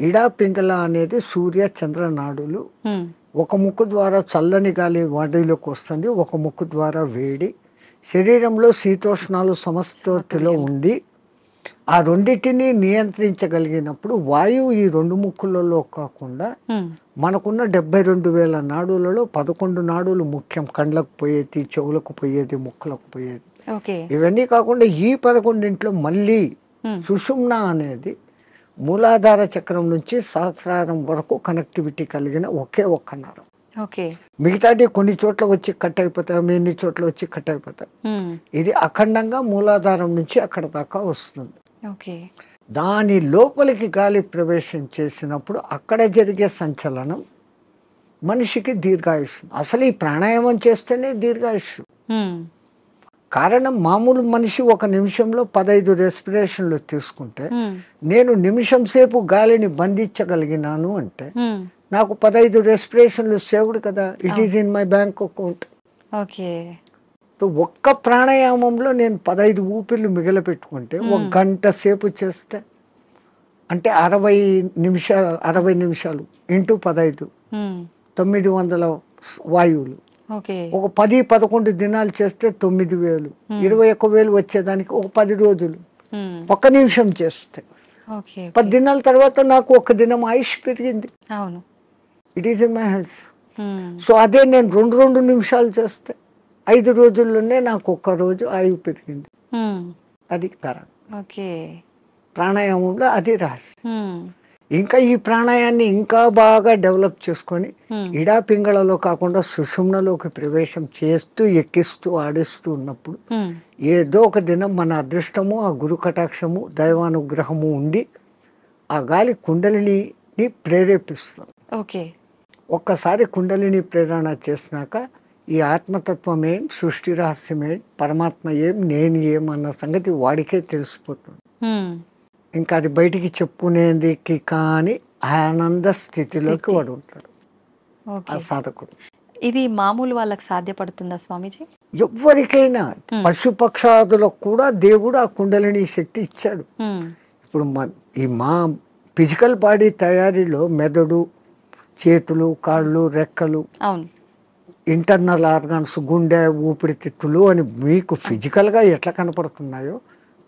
ఇడా పింగళ అనేది సూర్య చంద్ర నాడులు. ఒక ముక్కు ద్వారా చల్లని గాలి బాడీలోకి వస్తుంది, ఒక ముక్కు ద్వారా వేడి. శరీరంలో శీతోష్ణాలు సమస్థితిలో ఉండి ఆ రెండింటిని నియంత్రించగలిగినప్పుడు వాయువు ఈ 2 ముక్కులలో కాకుండా మనకున్న 72,000 నాడులలో 11 నాడులు ముఖ్యం. కండ్లకు పోయేది, చెవులకు పోయేది, ముక్కులకు పోయేది. ఓకే. ఇవన్నీ కాకుండా ఈ 11 మళ్ళీ సుషుమ్న అనేది మూలాధార చక్రం నుంచి సహస్రారం వరకు కనెక్టివిటీ కలిగిన ఒకే ఒక్క నరం. ఓకే. మిగతాది కొన్ని చోట్ల వచ్చి కట్ అయిపోతాయి, ఎన్ని చోట్ల వచ్చి కట్ అయిపోతాయి. ఇది అఖండంగా మూలాధారం నుంచి అక్కడ దాకా వస్తుంది. ఓకే. దాని లోపలికి గాలి ప్రవేశం చేసినప్పుడు అక్కడ జరిగే సంచలనం మనిషికి దీర్ఘాయుష్. అసలు ఈ ప్రాణాయామం చేస్తేనే దీర్ఘాయుష్. కారణం మామూలు మనిషి ఒక నిమిషంలో 15 రెస్పిరేషన్లు తీసుకుంటే నేను నిమిషం సేపు గాలిని బంధించగలిగినాను అంటే నాకు 15 రెస్పిరేషన్లు సేవ్డ్ కదా. It is in my bank account. Okay. ఒక్క ప్రాణాయామంలో నేను 15 ఊపిర్లు మిగిలిపెట్టుకుంటే 1 గంట సేపు చేస్తే అంటే 60 నిమిషాలు ఇంటూ 15 900 వాయువులు. ఒక 10-11 దినాలు చేస్తే 9,000, 21,000 వచ్చేదానికి ఒక 10 రోజులు 1 నిమిషం చేస్తే 10 దినాల తర్వాత నాకు 1 దినం ఆయుష్ పెరిగింది. అవును. It is in my hands. So అదే నేను 2 నిమిషాలు చేస్తే 5 రోజుల్లోనే నాకు 1 రోజు ఆయువు పెరిగింది. అది కారణం. ఓకే. ప్రాణాయామంలో అది రహస్యం. ఇంకా ఈ ప్రాణాయాన్ని ఇంకా బాగా డెవలప్ చేసుకొని ఇడా పింగళలో కాకుండా సుషుమ్నలోకి ప్రవేశం చేస్తూ ఎక్కిస్తూ ఆడిస్తూ ఉన్నప్పుడు ఏదో ఒక దినం మన అదృష్టము, ఆ గురు కటాక్షము, దైవానుగ్రహము ఉండి ఆ గాలి కుండలిని ప్రేరేపిస్తుంది. ఓకే. ఒక్కసారి కుండలిని ప్రేరణ చేసినాక ఈ ఆత్మతత్వం ఏం, సృష్టి రహస్యం ఏం, పరమాత్మ ఏం, నేను ఏం అన్న సంగతి వాడికే తెలిసిపోతుంది. ఇంకా అది బయటికి చెప్పుకునేందుకు కానీ ఆనంద స్థితిలోకి వాడు ఉంటాడు ఆ సాధకుడు. ఇది మామూలు వాళ్ళకి సాధ్యపడుతుందా స్వామీజీ? ఎవరికైనా, పశుపక్షాదులకు కూడా దేవుడు ఆ కుండలిని శక్తి ఇచ్చాడు. ఇప్పుడు మా ఫిజికల్ బాడీ తయారీలో మెదడు, చేతులు, కాళ్ళు, రెక్కలు, ఇంటర్నల్ ఆర్గాన్స్, గుండె, ఊపిరితిత్తులు అని మీకు ఫిజికల్గా ఎట్లా కనపడుతున్నాయో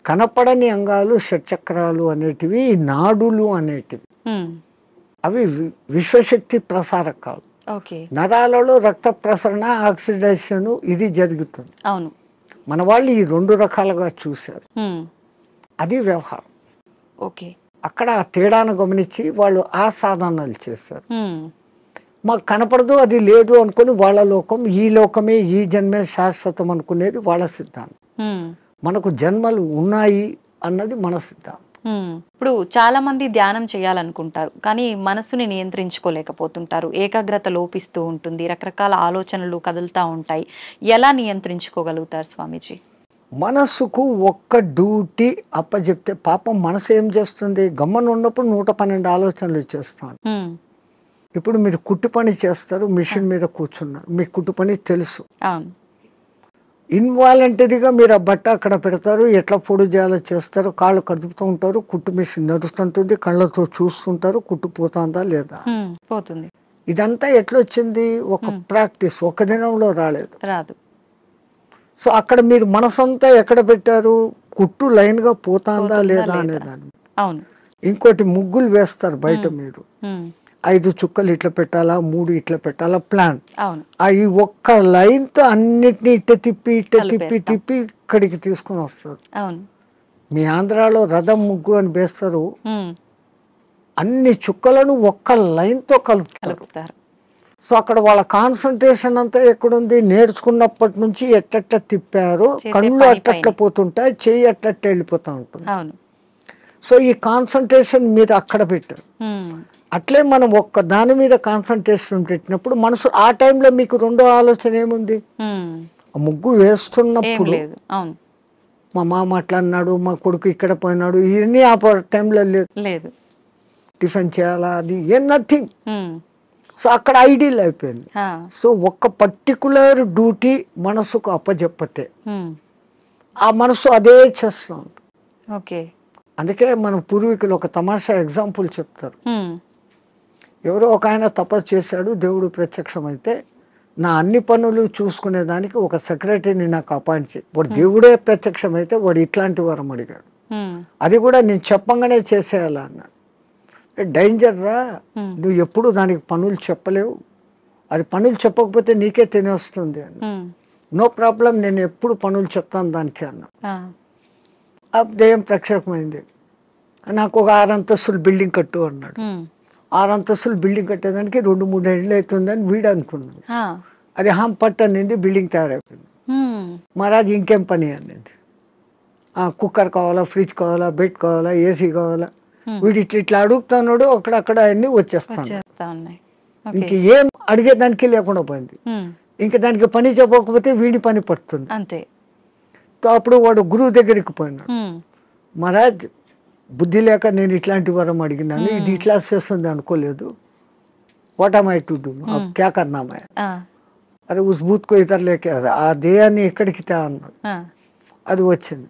కనపడని అంగాలు, షట్చక్రాలు అనేటివి, నాడులు అనేటివి, అవి విశ్వశక్తి ప్రసారకాలు. నరాలలో రక్త ప్రసరణ, ఆక్సిడేషన్ ఇది జరుగుతుంది. అవును. మన వాళ్ళు ఈ 2 రకాలుగా చూశారు. అది వ్యవహారం. ఓకే. అక్కడ ఆ తేడాను గమనించి వాళ్ళు ఆ సాధనాలు చేశారు. మాకు కనపడదు, అది లేదు అనుకుని వాళ్ళ లోకం, ఈ లోకమే, ఈ జన్మే శాశ్వతం అనుకునేది వాళ్ళ సిద్ధాంతం. మనకు జన్మలు ఉన్నాయి అన్నది మన సిద్ధాంతం. ఇప్పుడు చాలా మంది ధ్యానం చేయాలనుకుంటారు, కానీ మనసుని నియంత్రించుకోలేకపోతుంటారు. ఏకాగ్రత లోపిస్తూ ఉంటుంది, రకరకాల ఆలోచనలు కదులుతూ ఉంటాయి. ఎలా నియంత్రించుకోగలుగుతారు స్వామీజీ? మనసుకు ఒక్క డ్యూటీ అప్పచెప్తే పాపం మనసు ఏం చేస్తుంది? గమ్మన ఉన్నప్పుడు 112 ఆలోచనలు చేస్తాను. ఇప్పుడు మీరు కుట్టు పని చేస్తారు, మిషన్ మీద కూర్చున్నారు, మీకు కుట్టు పని తెలుసు. ఇన్వాలంటరీగా మీరు ఆ బట్ట అక్కడ పెడతారు, ఎట్లా పొడి చేయాలో చేస్తారు, కాళ్ళు కదుపుతూ ఉంటారు, కుట్టు మిషన్ నడుస్తుంటుంది, కళ్ళతో చూస్తుంటారు, కుట్టు పోతుందా లేదా పోతుంది. ఇదంతా ఎట్లా వచ్చింది? ఒక ప్రాక్టీస్, ఒక దినంలో రాదు. సో అక్కడ మీరు మనసంతా ఎక్కడ పెట్టారు? కుట్టు లైన్ గా పోతుందా లేదా అనేదాన్ని. ఇంకోటి ముగ్గులు వేస్తారు బయట, మీరు 5 చుక్కలు ఇట్లా పెట్టాలా, 3 ఇట్లా పెట్టాలా ప్లాన్. ఈ ఒక్క లైన్ తో అన్నిటినీ ఇట్ట తిప్పి ఇక్కడికి తీసుకొని వస్తారు. మీ ఆంధ్రాలో రథం ముగ్గు అని వేస్తారు, అన్ని చుక్కలను ఒక్క లైన్ తో కలుపుతారు. సో అక్కడ వాళ్ళ కాన్సన్ట్రేషన్ అంతా ఎక్కడుంది? నేర్చుకున్నప్పటి నుంచి ఎట్టట్ట తిప్పారు, కళ్ళు అట్టట్ల పోతుంటాయి, చెయ్యి అట్టట్ట వెళ్ళిపోతూ ఉంటుంది. సో ఈ కాన్సన్ట్రేషన్ మీరు అక్కడ పెట్టారు. అట్లే మనం ఒక్క దాని మీద కాన్సన్ట్రేషన్ పెట్టినప్పుడు మనసు ఆ టైంలో మీకు రెండో ఆలోచన ఏముంది? ముగ్గు వేస్తున్నప్పుడు మా మామ అట్లా అన్నాడు, మా కొడుకు ఇక్కడ పోయినాడు, ఇవన్నీ ఆ టైంలో లేదు. టిఫిన్ చేయాలా, అది ఏ నథింగ్. సో అక్కడ ఐడియల్ అయిపోయింది. సో ఒక్క పర్టికులర్ డ్యూటీ మనసుకు అప్పచెప్పతే ఆ మనసు అదే చేస్తూ ఉంటుంది. అందుకే మన పూర్వీకులు ఒక తమాషా ఎగ్జాంపుల్ చెప్తారు. ఎవరో ఒక ఆయన తపస్సు చేశాడు, దేవుడు ప్రత్యక్షమైతే నా అన్ని పనులు చూసుకునేదానికి ఒక సెక్రటరీని నాకు అపాయింట్ చేయి. వాడు దేవుడే ప్రత్యక్షమైతే వాడు ఇట్లాంటి వరం అడిగాడు. అది కూడా నేను చెప్పంగానే చేసేయాలా అన్నాడు. డేంజర్ రా, నువ్వు ఎప్పుడు దానికి పనులు చెప్పలేవు, అది పనులు చెప్పకపోతే నీకే తినేస్తుంది అని. నో ప్రాబ్లం, నేను ఎప్పుడు పనులు చెప్తాను దానికి అన్నా. ఆ, ఆ దెయ్యం ప్రత్యక్షమైంది. నాకు ఒక 6 అంతస్తులు బిల్డింగ్ కట్టు అన్నాడు. 6 అంతస్తులు బిల్డింగ్ కట్టేదానికి 2-3 ఏళ్ళు అవుతుందని వీడు అనుకున్నాడు. ఆ, అది పట్టు అనింది, బిల్డింగ్ తయారైపోయింది. మహారాజ్ ఇంకేం పని అనింది. కుక్కర్ కావాలా, ఫ్రిడ్జ్ కావాలా, బెడ్ కావాలా, ఏసీ కావాలా, వీడు ఇట్లా అడుగుతున్నాడు. అక్కడక్కడ అన్నీ వచ్చేస్తాను. వచ్చేస్తా ఉన్నాయి. ఇంక ఏం అడిగేదానికి లేకుండా పోయింది. ఇంకా దానికి పని చెప్పకపోతే వీడి పని పడుతుంది. అంతే. అప్పుడు వాడు గురువు దగ్గరికి పోయినాడు. మహారాజ్, బుద్ధి లేక నేను ఇట్లాంటి వరం అడిగినాను, ఇది ఇట్లా చేస్తుంది అనుకోలేదు. What am I to do, క్యా కర్నా మై? అరే ఉస్ భూత్ కో ఇతర్ లేకే, ఆ దేయాన్ని ఎక్కడికి తే అన్నాడు. అది వచ్చింది.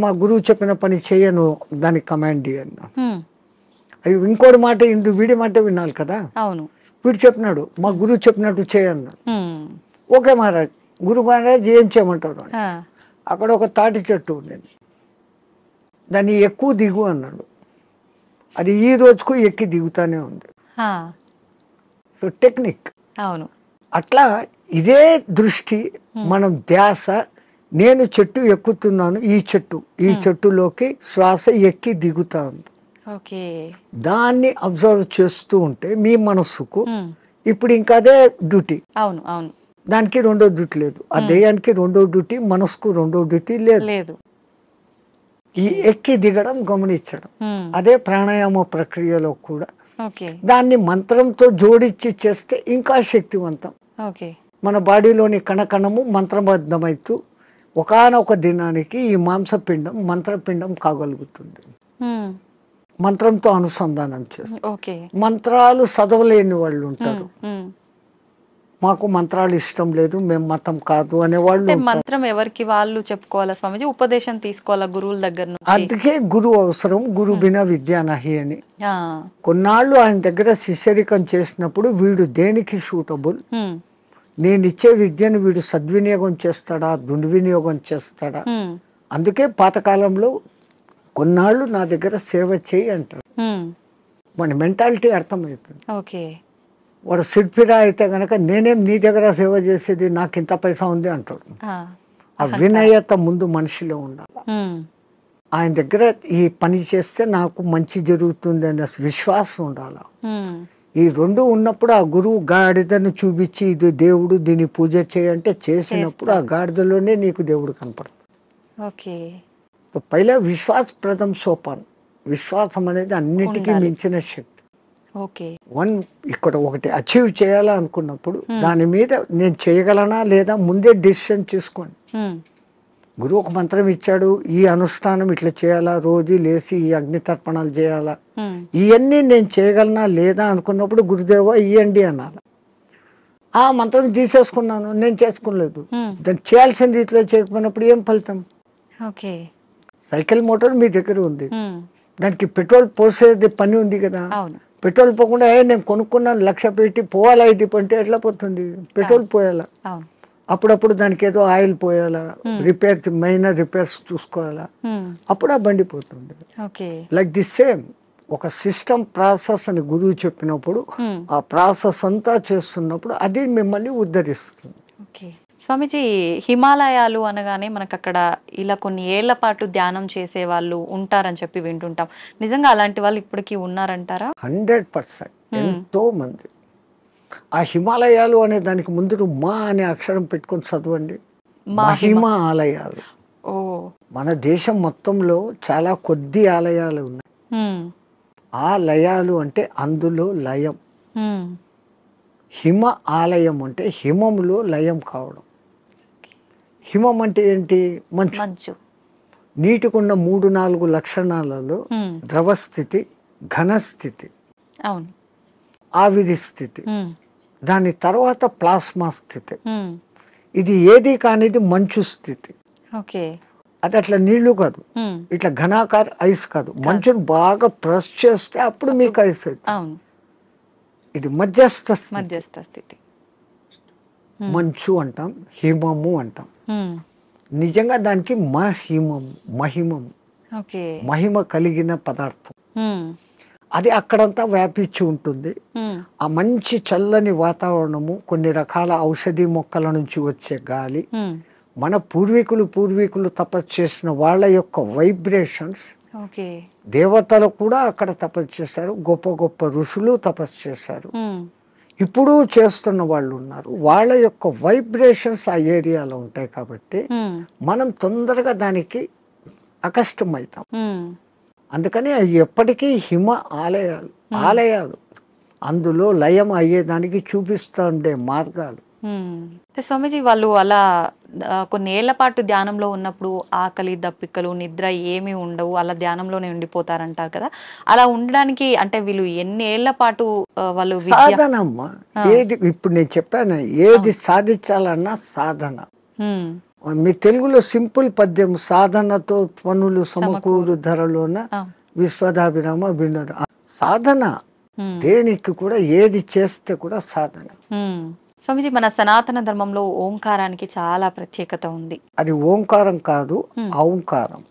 మా గురువు చెప్పిన పని చెయ్యను, దానికి కమాండ్ అన్నా. అవి ఇంకోటి మాట, వీడి మాట వినాలి కదా. అవును. వీడు చెప్పినాడు, మా గురువు చెప్పినట్టు చేయన్నాడు. ఓకే మహారాజ్, గురువు మహారాజ్ ఏం చేయమంటారు? అక్కడ ఒక తాటి చెట్టు ఉండేది, దాన్ని ఎక్కువ దిగు అన్నాడు. అది ఈ రోజుకు ఎక్కి దిగుతానే ఉంది. So technique. అవును. అట్లా ఇదే దృష్టి, మనం ధ్యాస, నేను చెట్టు ఎక్కుతున్నాను, ఈ చెట్టులోకి శ్వాస ఎక్కి దిగుతా ఉంది. దాన్ని అబ్జర్వ్ చేస్తూ ఉంటే మీ మనస్సుకు ఇప్పుడు ఇంకా అదే డ్యూటీ. అవును అవును. దానికి రెండో డ్యూటీ లేదు. ఆ దేయానికి రెండో డ్యూటీ, మనసుకు రెండో డ్యూటీ లేదు. ఈ ఎక్కి దిగడం గమనించడం, అదే ప్రాణాయామ ప్రక్రియలో కూడా. దాన్ని మంత్రంతో జోడించి చేస్తే ఇంకా శక్తివంతం. మన బాడీలోని కణకణము మంత్రబద్ధమైతూ ఒకానొక దినానికి ఈ మాంసపిండం మంత్రపిండం కాగలుగుతుంది. మంత్రంతో అనుసంధానం చేస్తారు. మంత్రాలు చదవలేని వాళ్ళు ఉంటారు. మాకు మంత్రాలు ఇష్టం లేదు, మేము మతం కాదు అనేవాళ్ళు. మంత్రం ఎవరికి వాళ్ళు చెప్పుకోవాలా స్వామిజీ, ఉపదేశం తీసుకోవాలా గురువుల దగ్గర నుంచి? అందుకే గురువు అవసరం, గురు బినా విద్యా నహి అని. కొన్నాళ్ళు ఆయన దగ్గర శిష్యరికం చేసినప్పుడు వీడు దేనికి సూటబుల్, నేను ఇచ్చే విద్యను వీడు సద్వినియోగం చేస్తాడా, దుర్వినియోగం చేస్తాడా. అందుకే పాతకాలంలో కొన్నాళ్ళు నా దగ్గర సేవ చేయి అంటారు. మన మెంటాలిటీ అర్థమైపోయింది. వాడు సిడ్ఫిరా అయితే గనక నేనేం నీ దగ్గర సేవ చేసేది, నాకు ఇంత పైసా ఉంది అంటాడు. ఆ వినయత ముందు మనిషిలో ఉండాలి. ఆయన దగ్గర ఈ పని చేస్తే నాకు మంచి జరుగుతుంది అనే విశ్వాసం ఉండాలి. ఈ రెండు ఉన్నప్పుడు ఆ గురువు గాడిదను చూపించి ఇది దేవుడు, దీన్ని పూజ చేయంటే చేసినప్పుడు ఆ గాడిదలోనే నీకు దేవుడు కనపడుతుంది. పైలా విశ్వాస ప్రథం సోపాన్. విశ్వాసం అనేది అన్నిటికీ మించిన శక్తి. ఇక్కడ ఒకటి అచీవ్ చేయాలనుకున్నప్పుడు దాని మీద నేను చేయగలనా లేదా ముందే డిసిషన్ తీసుకోండి. గురువు ఒక మంత్రం ఇచ్చాడు, ఈ అనుష్ఠానం ఇట్లా చేయాలా, రోజు లేచి ఈ అగ్ని తర్పణాలు చేయాలా, ఇవన్నీ నేను చేయగలనా లేదా అనుకున్నప్పుడు గురుదేవ ఇయ్యండి అన్నారు. ఆ మంత్రం తీసేసుకున్నాను, నేను చేసుకోలేదు. దాన్ని చేయాల్సిన రీతిలో చేయకపోయినప్పుడు ఏం ఫలితం? సైకిల్ మోటార్ మీ దగ్గర ఉంది, దానికి పెట్రోల్ పోసేది పని ఉంది కదా. పెట్రోల్ పోకుండా నేను కొనుక్కున్నాను 1,00,000 పెట్టి పోవాలా, ఇది అంటే ఎట్లా పోతుంది? పెట్రోల్ పోయాలా, అప్పుడప్పుడు దానికి ఏదో ఆయిల్ పోయాలా, మైనర్ రిపేర్స్ చూసుకోవాలా, అప్పుడు ఆ బండి పోతుంది. లైక్ ది సేమ్ ఒక సిస్టమ్ ప్రాసెస్ అని గురువు చెప్పినప్పుడు ఆ ప్రాసెస్ అంతా చేస్తున్నప్పుడు అది మిమ్మల్ని ఉద్ధరిస్తుంది. స్వామిజీ, హిమాలయాలు అనగానే మనకు అక్కడ ఇలా కొన్ని ఏళ్ల పాటు ధ్యానం చేసే వాళ్ళు ఉంటారని చెప్పి వింటుంటాం. నిజంగా అలాంటి వాళ్ళు ఇప్పటికీ ఉన్నారంటారా? 100%. ఎంతో మంది. ఆ హిమాలయాలు అనే దానికి ముందు మా అనే అక్షరం పెట్టుకొని చదవండి. మహిమ ఆలయాలు. మన దేశం మొత్తంలో చాలా కొద్ది ఆలయాలు ఉన్నాయి. ఆ లయాలు అంటే అందులో లయం. హిమ ఆలయం అంటే హిమములో లయం కావడం. హిమం అంటే ఏంటి? మంచు. నీటికున్న 3-4 లక్షణాలలో ద్రవస్థితి, ఘనస్థితి, ఆవిరి స్థితి, దాని తర్వాత ప్లాస్మా స్థితి. ఇది ఏది కానిది మంచు స్థితి. అది అట్లా నీళ్లు కాదు, ఇట్లా ఘనాకార ఐస్ కాదు. మంచును బాగా ప్రెస్ చేస్తే అప్పుడు మీకు ఐస్ అవుతుంది. ఇది మధ్యస్థ స్థితి. మంచు అంటాం, హిమము అంటాం. నిజంగా దానికి మహిమం, మహిమ కలిగిన పదార్థం. అది అక్కడంతా వ్యాపించి ఉంటుంది. ఆ మంచి చల్లని వాతావరణము, కొన్ని రకాల ఔషధి మొక్కల నుంచి వచ్చే గాలి, మన పూర్వీకులు తపస్సు చేసిన వాళ్ళ యొక్క వైబ్రేషన్స్, దేవతలు కూడా అక్కడ తపస్సు చేశారు, గొప్ప గొప్ప ఋషులు తపస్సు చేశారు, ఇప్పుడు చేస్తున్న వాళ్ళు ఉన్నారు. వాళ్ళ యొక్క వైబ్రేషన్స్ ఆ ఏరియాలో ఉంటాయి కాబట్టి మనం తొందరగా దానికి అకష్టమవుతాం. అందుకని అవి ఎప్పటికీ హిమ ఆలయాలు అందులో లయం అయ్యేదానికి చూపిస్తూ ఉండే మార్గాలు. స్వామీజీ, వాళ్ళు అలా కొన్ని ఏళ్ల పాటు ధ్యానంలో ఉన్నప్పుడు ఆకలి దప్పికలు నిద్ర ఏమీ ఉండవు, అలా ధ్యానంలోనే ఉండిపోతారంటారు కదా, అలా ఉండడానికి అంటే వీళ్ళు ఎన్ని ఏళ్ల పాటు వాళ్ళు సాధనమ్మా. ఏది ఇప్పుడు నేను చెప్పాను, ఏది సాధించాలన్నా సాధన. మీ తెలుగులో సింపుల్ పద్యం, సాధనతో పనులు సమకూరు ధరలోన విశ్వదాభిరామ వినర. సాధన దేనికి కూడా, ఏది చేస్తే కూడా సాధన. స్వామిజీ, మన సనాతన ధర్మంలో ఓంకారానికి చాలా ప్రత్యేకత ఉంది. అది ఓంకారం కాదు, ఔంకారం.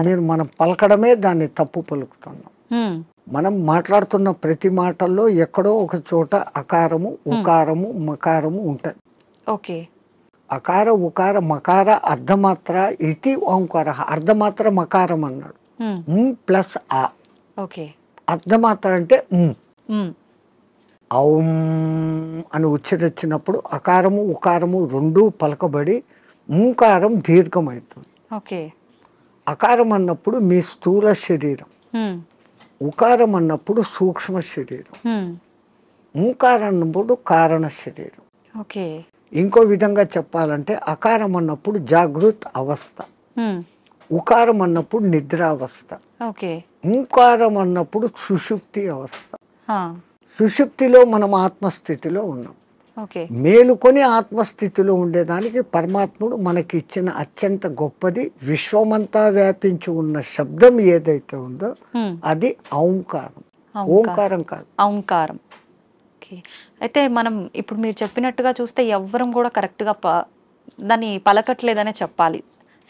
మీరు మనం పలకడమే దాన్ని తప్పు పలుకుతున్నాం. మనం మాట్లాడుతున్న ప్రతి మాటల్లో ఎక్కడో ఒక చోట అకారము, ఉకారము, మకారము ఉంటాయి. ఓకే. అకార ఉకార మకార అర్ధమాత్ర ఇది ఓంకార. అర్ధమాత్ర మకారం అన్నాడు, ప్లస్ ఆ. ఓకే. అర్ధమాత్ర అంటే ఔం అని ఉచ్చరించినప్పుడు అకారము ఉకారము రెండూ పలకబడి మూకారం దీర్ఘమవుతుంది. ఓకే. అకారం అన్నప్పుడు మీ స్థూల శరీరం, ఉకారం అన్నప్పుడు సూక్ష్మ శరీరం, మూకారం అన్నప్పుడు కారణ శరీరం. ఓకే. ఇంకో విధంగా చెప్పాలంటే అకారం అన్నప్పుడు జాగృత్ అవస్థ, ఉకారం అన్నప్పుడు నిద్రావస్థ, మూకారం అన్నప్పుడు సుషుప్తి అవస్థ. సుషుప్తిలో మనం ఆత్మస్థితిలో ఉన్నాం. మేలుకొని ఆత్మస్థితిలో ఉండేదానికి పరమాత్ముడు మనకి ఇచ్చిన అత్యంత గొప్పది, విశ్వమంతా వ్యాపించి ఉన్న శబ్దం ఏదైతే ఉందో అది ఓంకారం. ఓంకారం కాదు, ఓంకారం. అయితే మనం ఇప్పుడు మీరు చెప్పినట్టుగా చూస్తే ఎవ్వరం కూడా కరెక్ట్గా దాన్ని పలకట్లేదనే చెప్పాలి,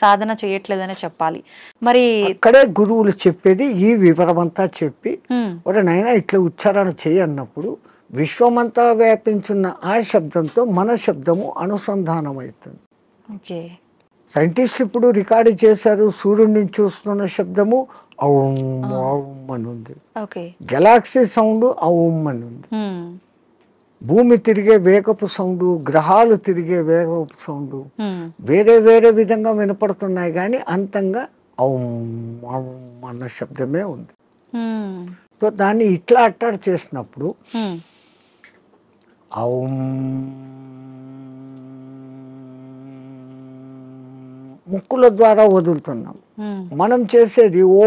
సాధన చేయట్లేదనే చెప్పాలి. మరి అక్కడే గురువులు చెప్పేది ఈ వివరమంతా చెప్పి, ఒరే నాయనా ఇట్లా ఉచ్చారణ చేయి అన్నప్పుడు విశ్వమంతా వ్యాపించున్న ఆ శబ్దంతో మన శబ్దము అనుసంధానం అవుతుంది. ఓకే. సైంటిస్ట్ ఇప్పుడు రికార్డు చేశారు, సూర్యుడిని చూస్తున్న శబ్దము ఔం ఔం అని ఉంది, గెలాక్సీ సౌండ్ ఔం అని ఉంది, భూమి తిరిగే వేగపు సౌండ్, గ్రహాలు తిరిగే వేగపు సౌండ్ వేరే వేరే విధంగా వినపడుతున్నాయి, కానీ అంతంగా ఔం ఔం అన్న శబ్దమే ఉంది. సో దాన్ని ఇట్లా అట్టాడు చేసినప్పుడు ఔం ముక్కుల ద్వారా వదులుతున్నాం, మనం చేసేది ఓ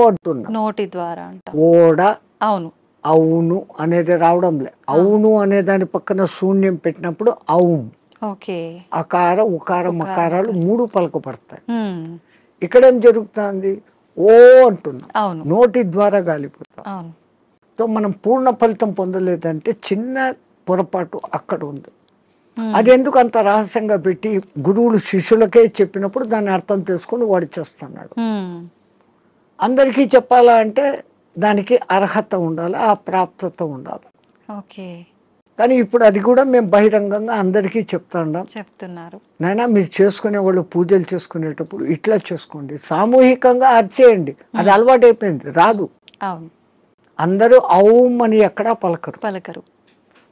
అంటున్నాం నోటి ద్వారా. ఓడ అవును అవును అనేది రావడం లే, అవును అనే దాని పక్కన శూన్యం పెట్టినప్పుడు ఔం. అకార ఉకార మకారాలు మూడు పలకపడతాయి. ఇక్కడేం జరుగుతుంది, ఓ అంటున్నాం, నోటి ద్వారా గాలిపోతాం. సో మనం పూర్ణ ఫలితం పొందలేదంటే చిన్న పొరపాటు అక్కడ ఉంది. అది ఎందుకు అంత రహస్యంగా పెట్టి గురువులు శిష్యులకే చెప్పినప్పుడు దాన్ని అర్థం చేసుకుని వాడు చేస్తున్నాడు. అందరికీ చెప్పాలా అంటే దానికి అర్హత ఉండాలి, ఆ ప్రాప్తత ఉండాలి. కానీ ఇప్పుడు అది కూడా మేము బహిరంగంగా అందరికీ చెప్తున్నారు. నాయనా మీరు చేసుకునే వాళ్ళు పూజలు చేసుకునేటప్పుడు ఇట్లా చేసుకోండి, సామూహికంగా అర్చేయండి. అది అలవాటు అయిపోయింది, రాదు. అందరూ ఔం అని ఎక్కడా పలకరు.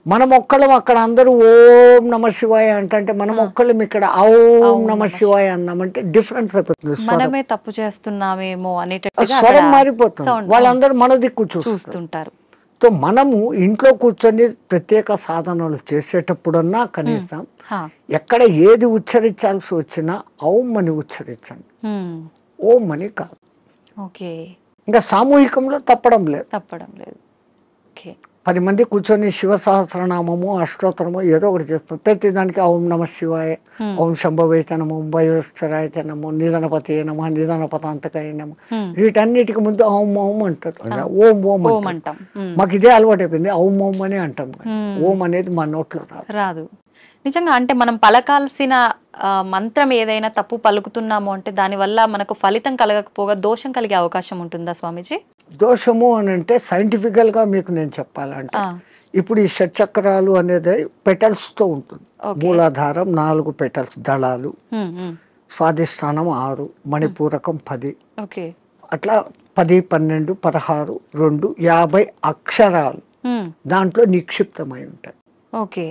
మనం ఒక్కళ్ళం అక్కడ అందరూ ఓం నమ శివాయ అంటే మనం ఒక్కళ్ళం ఇక్కడ ఔం నమ శివాయ అన్నామంటే డిఫరెన్స్ అయిపోతుంది. మనమే తప్పు చేస్తున్నామేమో స్వరం మారిపోతుంది, వాళ్ళందరూ మన దిక్కు చూస్తుంటారు. సో మనము ఇంట్లో కూర్చొని ప్రత్యేక సాధనలు చేసేటప్పుడన్నా కనీసం ఎక్కడ ఏది ఉచ్చరించాల్సి వచ్చినా ఔం అని ఉచ్చరించండి, ఓం అని కాదు. ఇంకా సామూహికంలో తప్పడం లేదు. 10 మంది కూర్చొని శివ సహస్రనామము అష్టోత్తరము ఏదో ఒకటి చేస్తాం. ప్రతి దానికి ఓం నమ శివాయ, ఓం శంభవే నమో, భయోశ్వరాయ నమో, నిధనపతి నమ, నిధనపతాంతకాయ నమ, వీటన్నిటికి ముందు ఓం ఓం అంటారు. ఓం ఓం అంటాం. మాకు ఇదే అలవాటు అయిపోయింది, ఓం ఓం అని అంటాం. ఓం అనేది మా నోట్లో రాదు. నిజంగా అంటే మనం పలకాల్సిన మంత్రం ఏదైనా తప్పు పలుకుతున్నాము అంటే దానివల్ల మనకు ఫలితం కలగకపోగా దోషం కలిగే అవకాశం ఉంటుందా స్వామీజీ? దోషము అని అంటే సైంటిఫికల్గా మీకు నేను చెప్పాలంటే ఆ, ఇప్పుడు ఈ షట్చక్రాలు అనేది పెటల్స్తో ఉంటుంది. ఓకే. మూలాధారం 4 పెటల్స్ దళాలు, ఉమ్, ఉమ్, స్వాధిష్టానం 6, మణిపూరకం 10, ఓకే. అట్లా 10, 12, 16, 2, 50 అక్షరాలు ఉమ్, దాంట్లో నిక్షిప్తమై ఉంటాయి. ఓకే.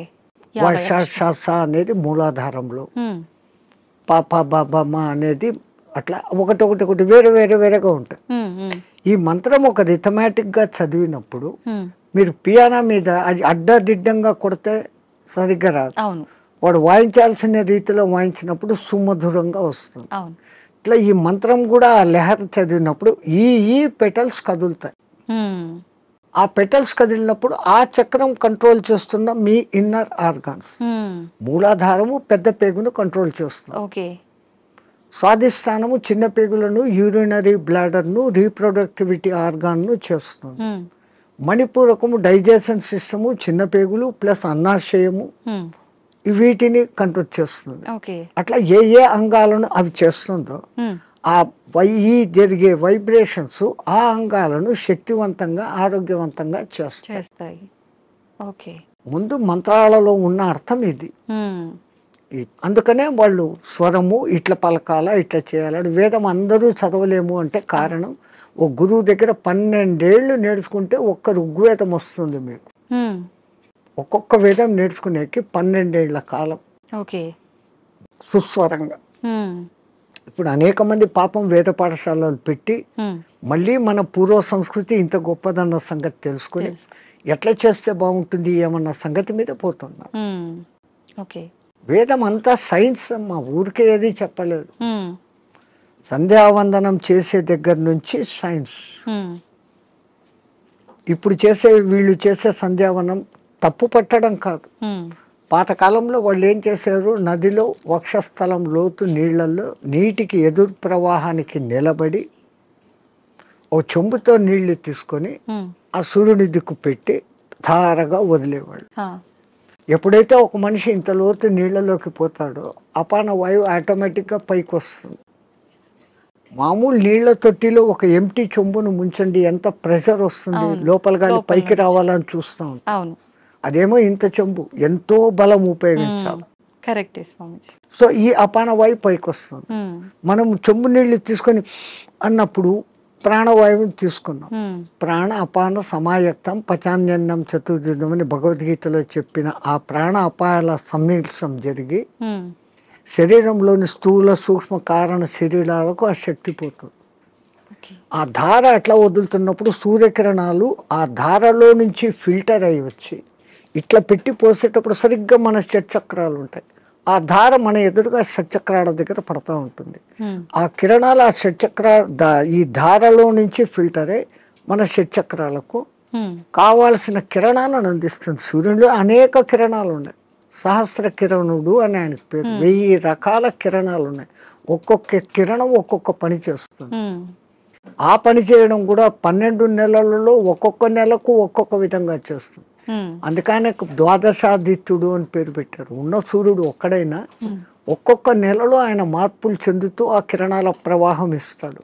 వర్షాశ్వాస అనేది మూలాధారంలో, ఉమ్, పాప బాబమ్మ అనేది అట్లా ఒకటి వేరే వేరే వేరేగా ఉంటాయి. ఉమ్, ఉమ్, ఈ మంత్రం ఒక రిథమాటిక్గా చదివినప్పుడు ఉమ్, మీరు పియానో మీద అది అడ్డదిడ్డంగా కొడితే సరిగ్గా రాదు. అవును, వాడు వాయించాల్సిన రీతిలో వాయించినప్పుడు సుమధురంగా వస్తుంది. అవును. ఇట్లా ఈ మంత్రం కూడా ఆ లెహర్ చదివినప్పుడు ఈ పెటల్స్ కదులుతాయి. ఉమ్, ఆ పెటల్స్ కదిలినప్పుడు ఆ చక్రం కంట్రోల్ చేస్తున్న మీ ఇన్నర్ ఆర్గాన్స్. ఉమ్, మూలాధారము పెద్ద పేగును కంట్రోల్ చేస్తుంది. ఓకే. స్వాధిష్టానము చిన్న పేగులను, యూరినరీ బ్లాడర్ను, రీప్రొడక్టివిటీ ఆర్గాన్ను చేస్తుంది. ఉమ్, మణిపూరకము డైజెషన్ సిస్టము, చిన్న పేగులు ప్లస్ అన్నాశయము ఉమ్, వీటిని కంట్రోల్ చేస్తుంది. ఓకే. అట్లా ఏ అంగాలను అవి చేస్తుందో ఉమ్, ఆ ఈ జరిగే వైబ్రేషన్స్ ఆ అంగాలను శక్తివంతంగా ఆరోగ్యవంతంగా చేస్తాయి. చేస్తాయి. ఓకే. ముందు మంత్రాలలో ఉన్న అర్థం ఇది. ఉమ్, అందుకనే వాళ్ళు స్వరము ఇట్లా పలకాల ఇట్లా చేయాలని. వేదం అందరూ చదవలేము అంటే కారణం ఓ గురువు దగ్గర 12 ఏళ్ళు నేర్చుకుంటే ఒక్క ఋగ్వేదం వస్తుంది మీకు. ఉమ్, ఒక్కొక్క వేదం నేర్చుకునేకి 12 ఏళ్ల కాలం ఓకే. సుస్వరంగా. ఉమ్, ఇప్పుడు అనేక మంది పాపం వేద పాఠశాలలు పెట్టి ఉమ్, మళ్ళీ మన పూర్వ సంస్కృతి ఇంత గొప్పదన్న సంగతి తెలుసుకుని తెలుసు. ఎట్లా చేస్తే బాగుంటుంది ఏమన్న సంగతి మీద పోతున్నారు. ఉమ్, ఓకే. వేదం అంతా సైన్స్ అమ్మా, ఊరికే ఏది చెప్పలేదు. ఉమ్, సంధ్యావందనం చేసే దగ్గర నుంచి సైన్స్. ఉమ్, ఇప్పుడు వీళ్ళు చేసే సంధ్యావనం తప్పు పట్టడం కాదు. ఉమ్, పాతకాలంలో వాళ్ళు ఏం చేశారు, నదిలో వక్షస్థలం లోతు నీళ్లలో నీటికి ఎదురు ప్రవాహానికి నిలబడి ఓ చెంబుతో నీళ్లు తీసుకొని ఉమ్, ఆ సూర్యుని దిక్కు పెట్టి ధారగా వదిలేవాళ్ళు. ఆ, ఎప్పుడైతే ఒక మనిషి ఇంత లోతు నీళ్లలోకి పోతాడో అపాన వాయువు ఆటోమేటిక్గా పైకి వస్తుంది. మామూలు నీళ్ల తొట్టిలో ఒక ఎంటీ చెంబును ముంచండి, ఎంత ప్రెషర్ వస్తుంది, అవును. లోపల కానీ లోపల పైకి నుంచి. రావాలని చూస్తాం. అవును. అదేమో ఇంత చెంబు, ఎంతో బలం ఉపయోగించాలి. కరెక్టే స్వామిజీ. సో ఈ అపాన వాయువు పైకి వస్తుంది. ఉమ్, మనం చెంబు నీళ్లు తీసుకొని అన్నప్పుడు ప్రాణవాయువుని తీసుకున్నాం. ఉమ్, ప్రాణ అపాన సమాయక్తం పచాన్యన్నం చతుర్జుదం అని భగవద్గీతలో చెప్పిన ఆ ప్రాణ అపాయాల సమ్మిళనం జరిగి ఉమ్, శరీరంలోని స్థూల సూక్ష్మ కారణ శరీరాలకు ఆ శక్తి పోతుంది. ఓకే. ఆ ధార అట్లా వదులుతున్నప్పుడు సూర్యకిరణాలు ఆ ధారలో నుంచి ఫిల్టర్ అయ్యి వచ్చి ఇట్లా పెట్టి పోసేటప్పుడు సరిగ్గా మన షట్చక్రాలు ఉంటాయి. ఆ ధార మన ఎదురుగా షట్చక్రాల దగ్గర పడతా ఉంటుంది. ఉమ్, ఆ కిరణాలు ఆ ఈ ధారలో నుంచి ఫిల్టర్ అయ్యి మన షట్చక్రాలకు ఉమ్, కావాల్సిన కిరణాలను అందిస్తుంది. సూర్యుడిలో అనేక కిరణాలు ఉన్నాయి. సహస్ర కిరణుడు అని ఆయనకు పేరు. 1000 రకాల కిరణాలు ఉన్నాయి. ఒక్కొక్క కిరణం ఒక్కొక్క పని చేస్తుంది. ఉమ్, ఆ పని చేయడం కూడా 12 నెలలలో ఒక్కొక్క నెలకు ఒక్కొక్క విధంగా చేస్తుంది. ఉమ్, అందుకనే ద్వాదశాదిత్యుడు అని పేరు పెట్టారు. ఉన్న సూర్యుడు ఒక్కడైనా ఉమ్, ఒక్కొక్క నెలలో ఆయన మార్పులు చెందుతూ ఆ కిరణాల ప్రవాహం ఇస్తాడు.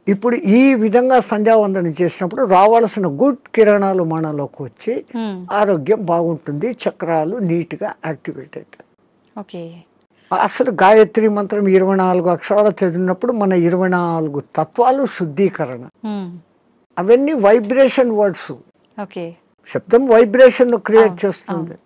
ఇప్పుడు ఈ విధంగా సంధ్యావందనం చేసినప్పుడు రావాల్సిన గుడ్ కిరణాలు మనలోకి వచ్చి ఉమ్, ఆరోగ్యం బాగుంటుంది. చక్రాలు నీట్గా యాక్టివేట్ అవుతాయి. ఓకే. అసలు గాయత్రి మంత్రం 24 అక్షరాలు చదివినప్పుడు మన 24 తత్వాలు శుద్ధీకరణ. ఉమ్, అవన్నీ వైబ్రేషన్ వర్డ్స్. ఓకే. శబ్దం వైబ్రేషన్ క్రియేట్ చేస్తుంది.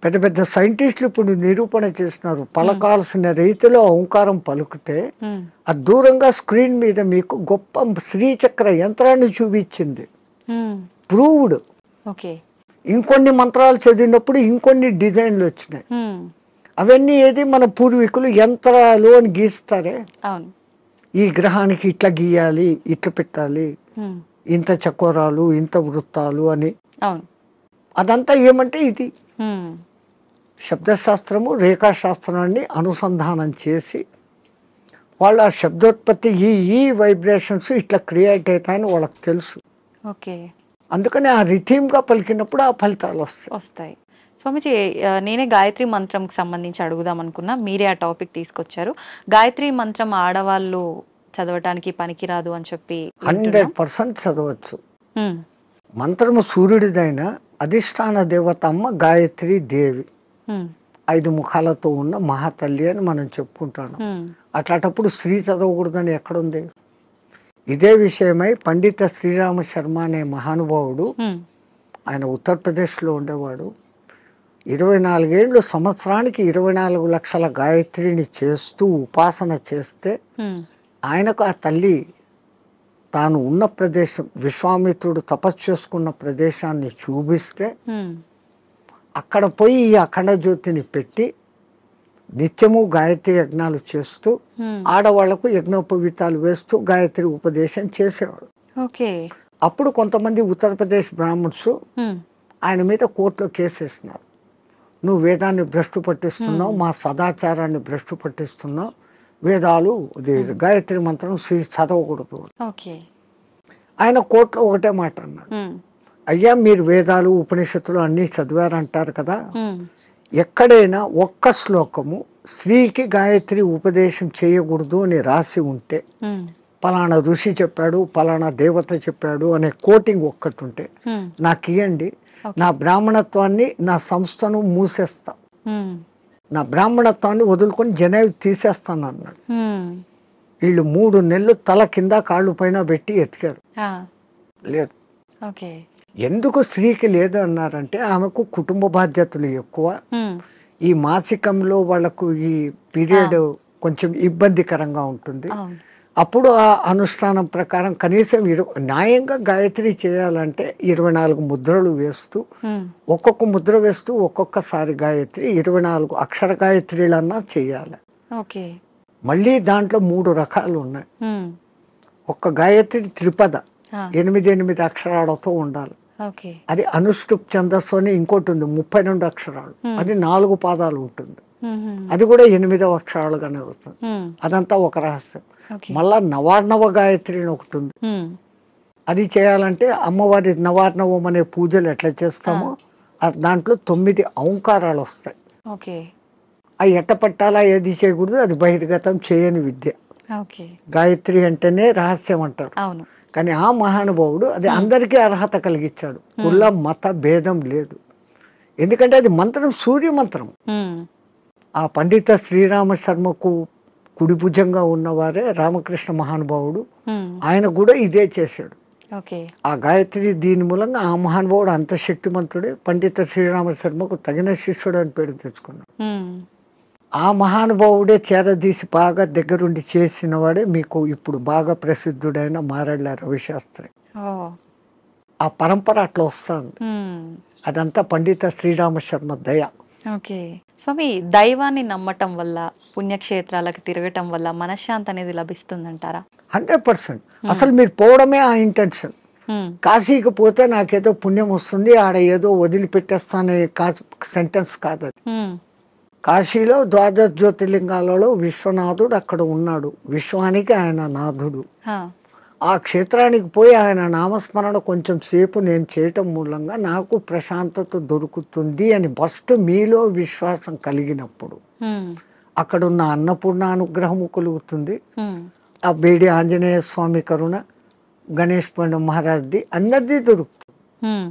పెద్ద పెద్ద సైంటిస్టులు ఇప్పుడు నిరూపణ చేస్తున్నారు. పలకాల్సిన రీతిలో ఓంకారం పలుకుతే ఉమ్, అది దూరంగా స్క్రీన్ మీద మీకు గొప్ప శ్రీచక్ర యంత్రాన్ని చూపించింది. ఉమ్, ప్రూవ్డ్. ఓకే. ఇంకొన్ని మంత్రాలు చదివినప్పుడు ఇంకొన్ని డిజైన్లు వచ్చినాయి. ఉమ్, అవన్నీ ఏది మన పూర్వీకులు యంత్రాలు అని గీస్తారే. అవును. ఈ గ్రహానికి ఇట్లా గీయాలి, ఇట్లా పెట్టాలి, ఉమ్, ఇంత చకోరాలు, ఇంత వృత్తాలు అని. అవును. అదంతా ఏమంటే ఇది ఉమ్, శబ్దశాస్త్రము రేఖాశాస్త్రాన్ని అనుసంధానం చేసి వాళ్ళ శబ్దోత్పత్తి ఈ వైబ్రేషన్స్ ఇట్లా క్రియేట్ అవుతాయని వాళ్ళకి తెలుసు. ఓకే. అందుకని ఆ రిథీమ్గా పలికినప్పుడు ఆ ఫలితాలు వస్తాయి. స్వామిజీ, నేనే గాయత్రి మంత్రంకి సంబంధించి అడుగుదాం అనుకున్నా, మీరే ఆ టాపిక్ తీసుకొచ్చారు. గాయత్రి మంత్రం ఆడవాళ్ళు చదవటానికి పనికిరాదు అని చెప్పి 100% చదవచ్చు. ఉమ్, మంత్రము సూర్యుడిదైన అధిష్టాన దేవత అమ్మ గాయత్రి దేవి, ఉమ్, 5 ముఖాలతో ఉన్న మహాతల్లి అని మనం చెప్పుకుంటాను. ఉమ్, అట్లాంటప్పుడు స్త్రీ చదవకూడదని ఎక్కడుంది? ఇదే విషయమై పండిత శ్రీరామ శర్మ అనే మహానుభావుడు, ఉమ్, ఆయన ఉత్తరప్రదేశ్లో ఉండేవాడు. 24 ఏళ్ళు సంవత్సరానికి 24 లక్షల గాయత్రిని చేస్తూ ఉపాసన చేస్తే ఉమ్, ఆయనకు ఆ తల్లి తాను ఉన్న ప్రదేశం, విశ్వామిత్రుడు తపస్సు చేసుకున్న ప్రదేశాన్ని చూపిస్తే ఉమ్, అక్కడ పోయి ఈ అఖండ జ్యోతిని పెట్టి నిత్యము గాయత్రి యజ్ఞాలు చేస్తూ ఉమ్, ఆడవాళ్లకు యజ్ఞోపవీతాలు వేస్తూ గాయత్రి ఉపదేశం చేసేవాడు. ఓకే. అప్పుడు కొంతమంది ఉత్తరప్రదేశ్ బ్రాహ్మణ్స్ ఉమ్, ఆయన మీద కోర్టులో కేసేసినారు. నువ్వు వేదాన్ని భ్రష్టు పట్టిస్తున్నావు, మా సదాచారాన్ని భ్రష్టు పట్టిస్తున్నావు, వేదాలు గాయత్రి మంత్రం చదవకూడదు. ఓకే. ఆయన కోర్టులో ఒకటే మాట అన్నాడు, ఉమ్, అయ్యా మీరు వేదాలు ఉపనిషత్తులు అన్నీ చదివారంటారు కదా, ఉమ్, ఎక్కడైనా ఒక్క శ్లోకము స్త్రీకి గాయత్రి ఉపదేశం చేయకూడదు అని రాసి ఉంటే, ఉమ్, పలానా ఋషి చెప్పాడు, పలానా దేవత చెప్పాడు అనే కోటింగ్ ఒక్కటి ఉంటే ఉమ్, నాకు ఇవ్వండి, నా బ్రాహ్మణత్వాన్ని, నా సంస్థను మూసేస్తా, ఉమ్, నా బ్రాహ్మణత్వాన్ని వదులుకొని జనేవి తీసేస్తాను అన్నాడు. ఉమ్, వీళ్ళు 3 నెలలు తల కింద కాళ్ళు పైన పెట్టి ఎతికారు, ఆ, లేదు. ఓకే. ఎందుకు స్త్రీకి లేదు అన్నారంటే ఆమెకు కుటుంబ బాధ్యతలు ఎక్కువ, ఉమ్, ఈ మాసికంలో వాళ్ళకు ఈ పీరియడ్ కొంచెం ఇబ్బందికరంగా ఉంటుంది. అవును. అప్పుడు ఆ అనుష్ఠానం ప్రకారం కనీసం న్యాయంగా గాయత్రి చేయాలంటే 24 ముద్రలు వేస్తూ, ఉమ్, ఒక్కొక్క ముద్ర వేస్తూ ఒక్కొక్కసారి గాయత్రి 24 అక్షర గాయత్రిలన్నా చేయాలి. ఓకే. మళ్ళీ దాంట్లో 3 రకాలు ఉన్నాయి. ఉమ్, ఒక్క గాయత్రి త్రిపద ఆ, 8 అక్షరాలతో ఉండాలి. ఓకే. అది అనుష్ఠుప్ ఛందస్సు అని ఇంకోటి ఉంది 32 అక్షరాలు, అది 4 పాదాలు ఉంటుంది, ఉమ్, ఉమ్, అది కూడా 8వ అక్షరాలుగానే వస్తుంది. ఉమ్, అదంతా ఒక రహస్యం. ఓకే. మళ్ళా నవార్ణవ గాయత్రి అని ఒకటి ఉంది, ఉమ్, అది చేయాలంటే అమ్మవారి నవార్ణవం అనే పూజలు ఎట్లా చేస్తామో దాంట్లో 9 ఔంకారాలు వస్తాయి. ఓకే. అవి ఎట్ట పట్టాలా, ఏది చేయకూడదు, అది బహిర్గతం చేయని విద్య. ఓకే. గాయత్రి అంటేనే రహస్యం అంటారు. అవును. కానీ ఆ మహానుభావుడు అది అందరికీ అర్హత కలిగించాడు, కుల మత భేదం లేదు. ఎందుకంటే అది మంత్రం సూర్య మంత్రం. ఉమ్, ఆ పండిత శ్రీరామ శర్మకు కుడి భుజంగా ఉన్నవారే రామకృష్ణ మహానుభావుడు, ఉమ్, ఆయన కూడా ఇదే చేశాడు. ఓకే. ఆ గాయత్రి దీని మూలంగా ఆ మహానుభావుడు అంత శక్తిమంతుడే పండిత శ్రీరామ శర్మకు తగిన శిష్యుడు అని పేరు తెచ్చుకున్నాడు. ఉమ్, ఆ మహానుభావుడే చేరదీసి బాగా దగ్గరుండి చేసిన వాడే మీకు ఇప్పుడు బాగా ప్రసిద్ధుడైన మారెళ్ళ రవిశాస్త్రి. ఓ, ఆ పరంపర అట్లా వస్తుంది. ఉమ్, అదంతా పండిత శ్రీరామ శర్మ దయ. ఓకే. స్వామి, దైవాన్ని నమ్మటం వల్ల, పుణ్యక్షేత్రాలకు తిరగటం వల్ల మనశ్శాంతి అనేది లభిస్తుందంటారా? 100%. అసలు మీరు పోవడమే ఆ ఇంటెన్షన్. ఉమ్, కాశీకి పోతే నాకేదో పుణ్యం వస్తుంది, ఆడ ఏదో వదిలిపెట్టేస్తానే సెంటెన్స్ కాదు అది. ఉమ్, కాశీలో 12 జ్యోతిర్లింగాలలో విశ్వనాథుడు అక్కడ ఉన్నాడు, విశ్వానికి ఆయన నాథుడు. ఆ, ఆ క్షేత్రానికి పోయి ఆయన నామస్మరణ కొంచెం సేపు నేను చేయటం మూలంగా నాకు ప్రశాంతత దొరుకుతుంది అని ఫస్ట్ మీలో విశ్వాసం కలిగినప్పుడు ఉమ్, అక్కడున్న అన్నపూర్ణ అనుగ్రహము కలుగుతుంది. ఉమ్, ఆ బేడి ఆంజనేయ స్వామి కరుణ, గణేష్ పండు మహారాజ్ది అందరిది దొరుకుతుంది. ఉమ్,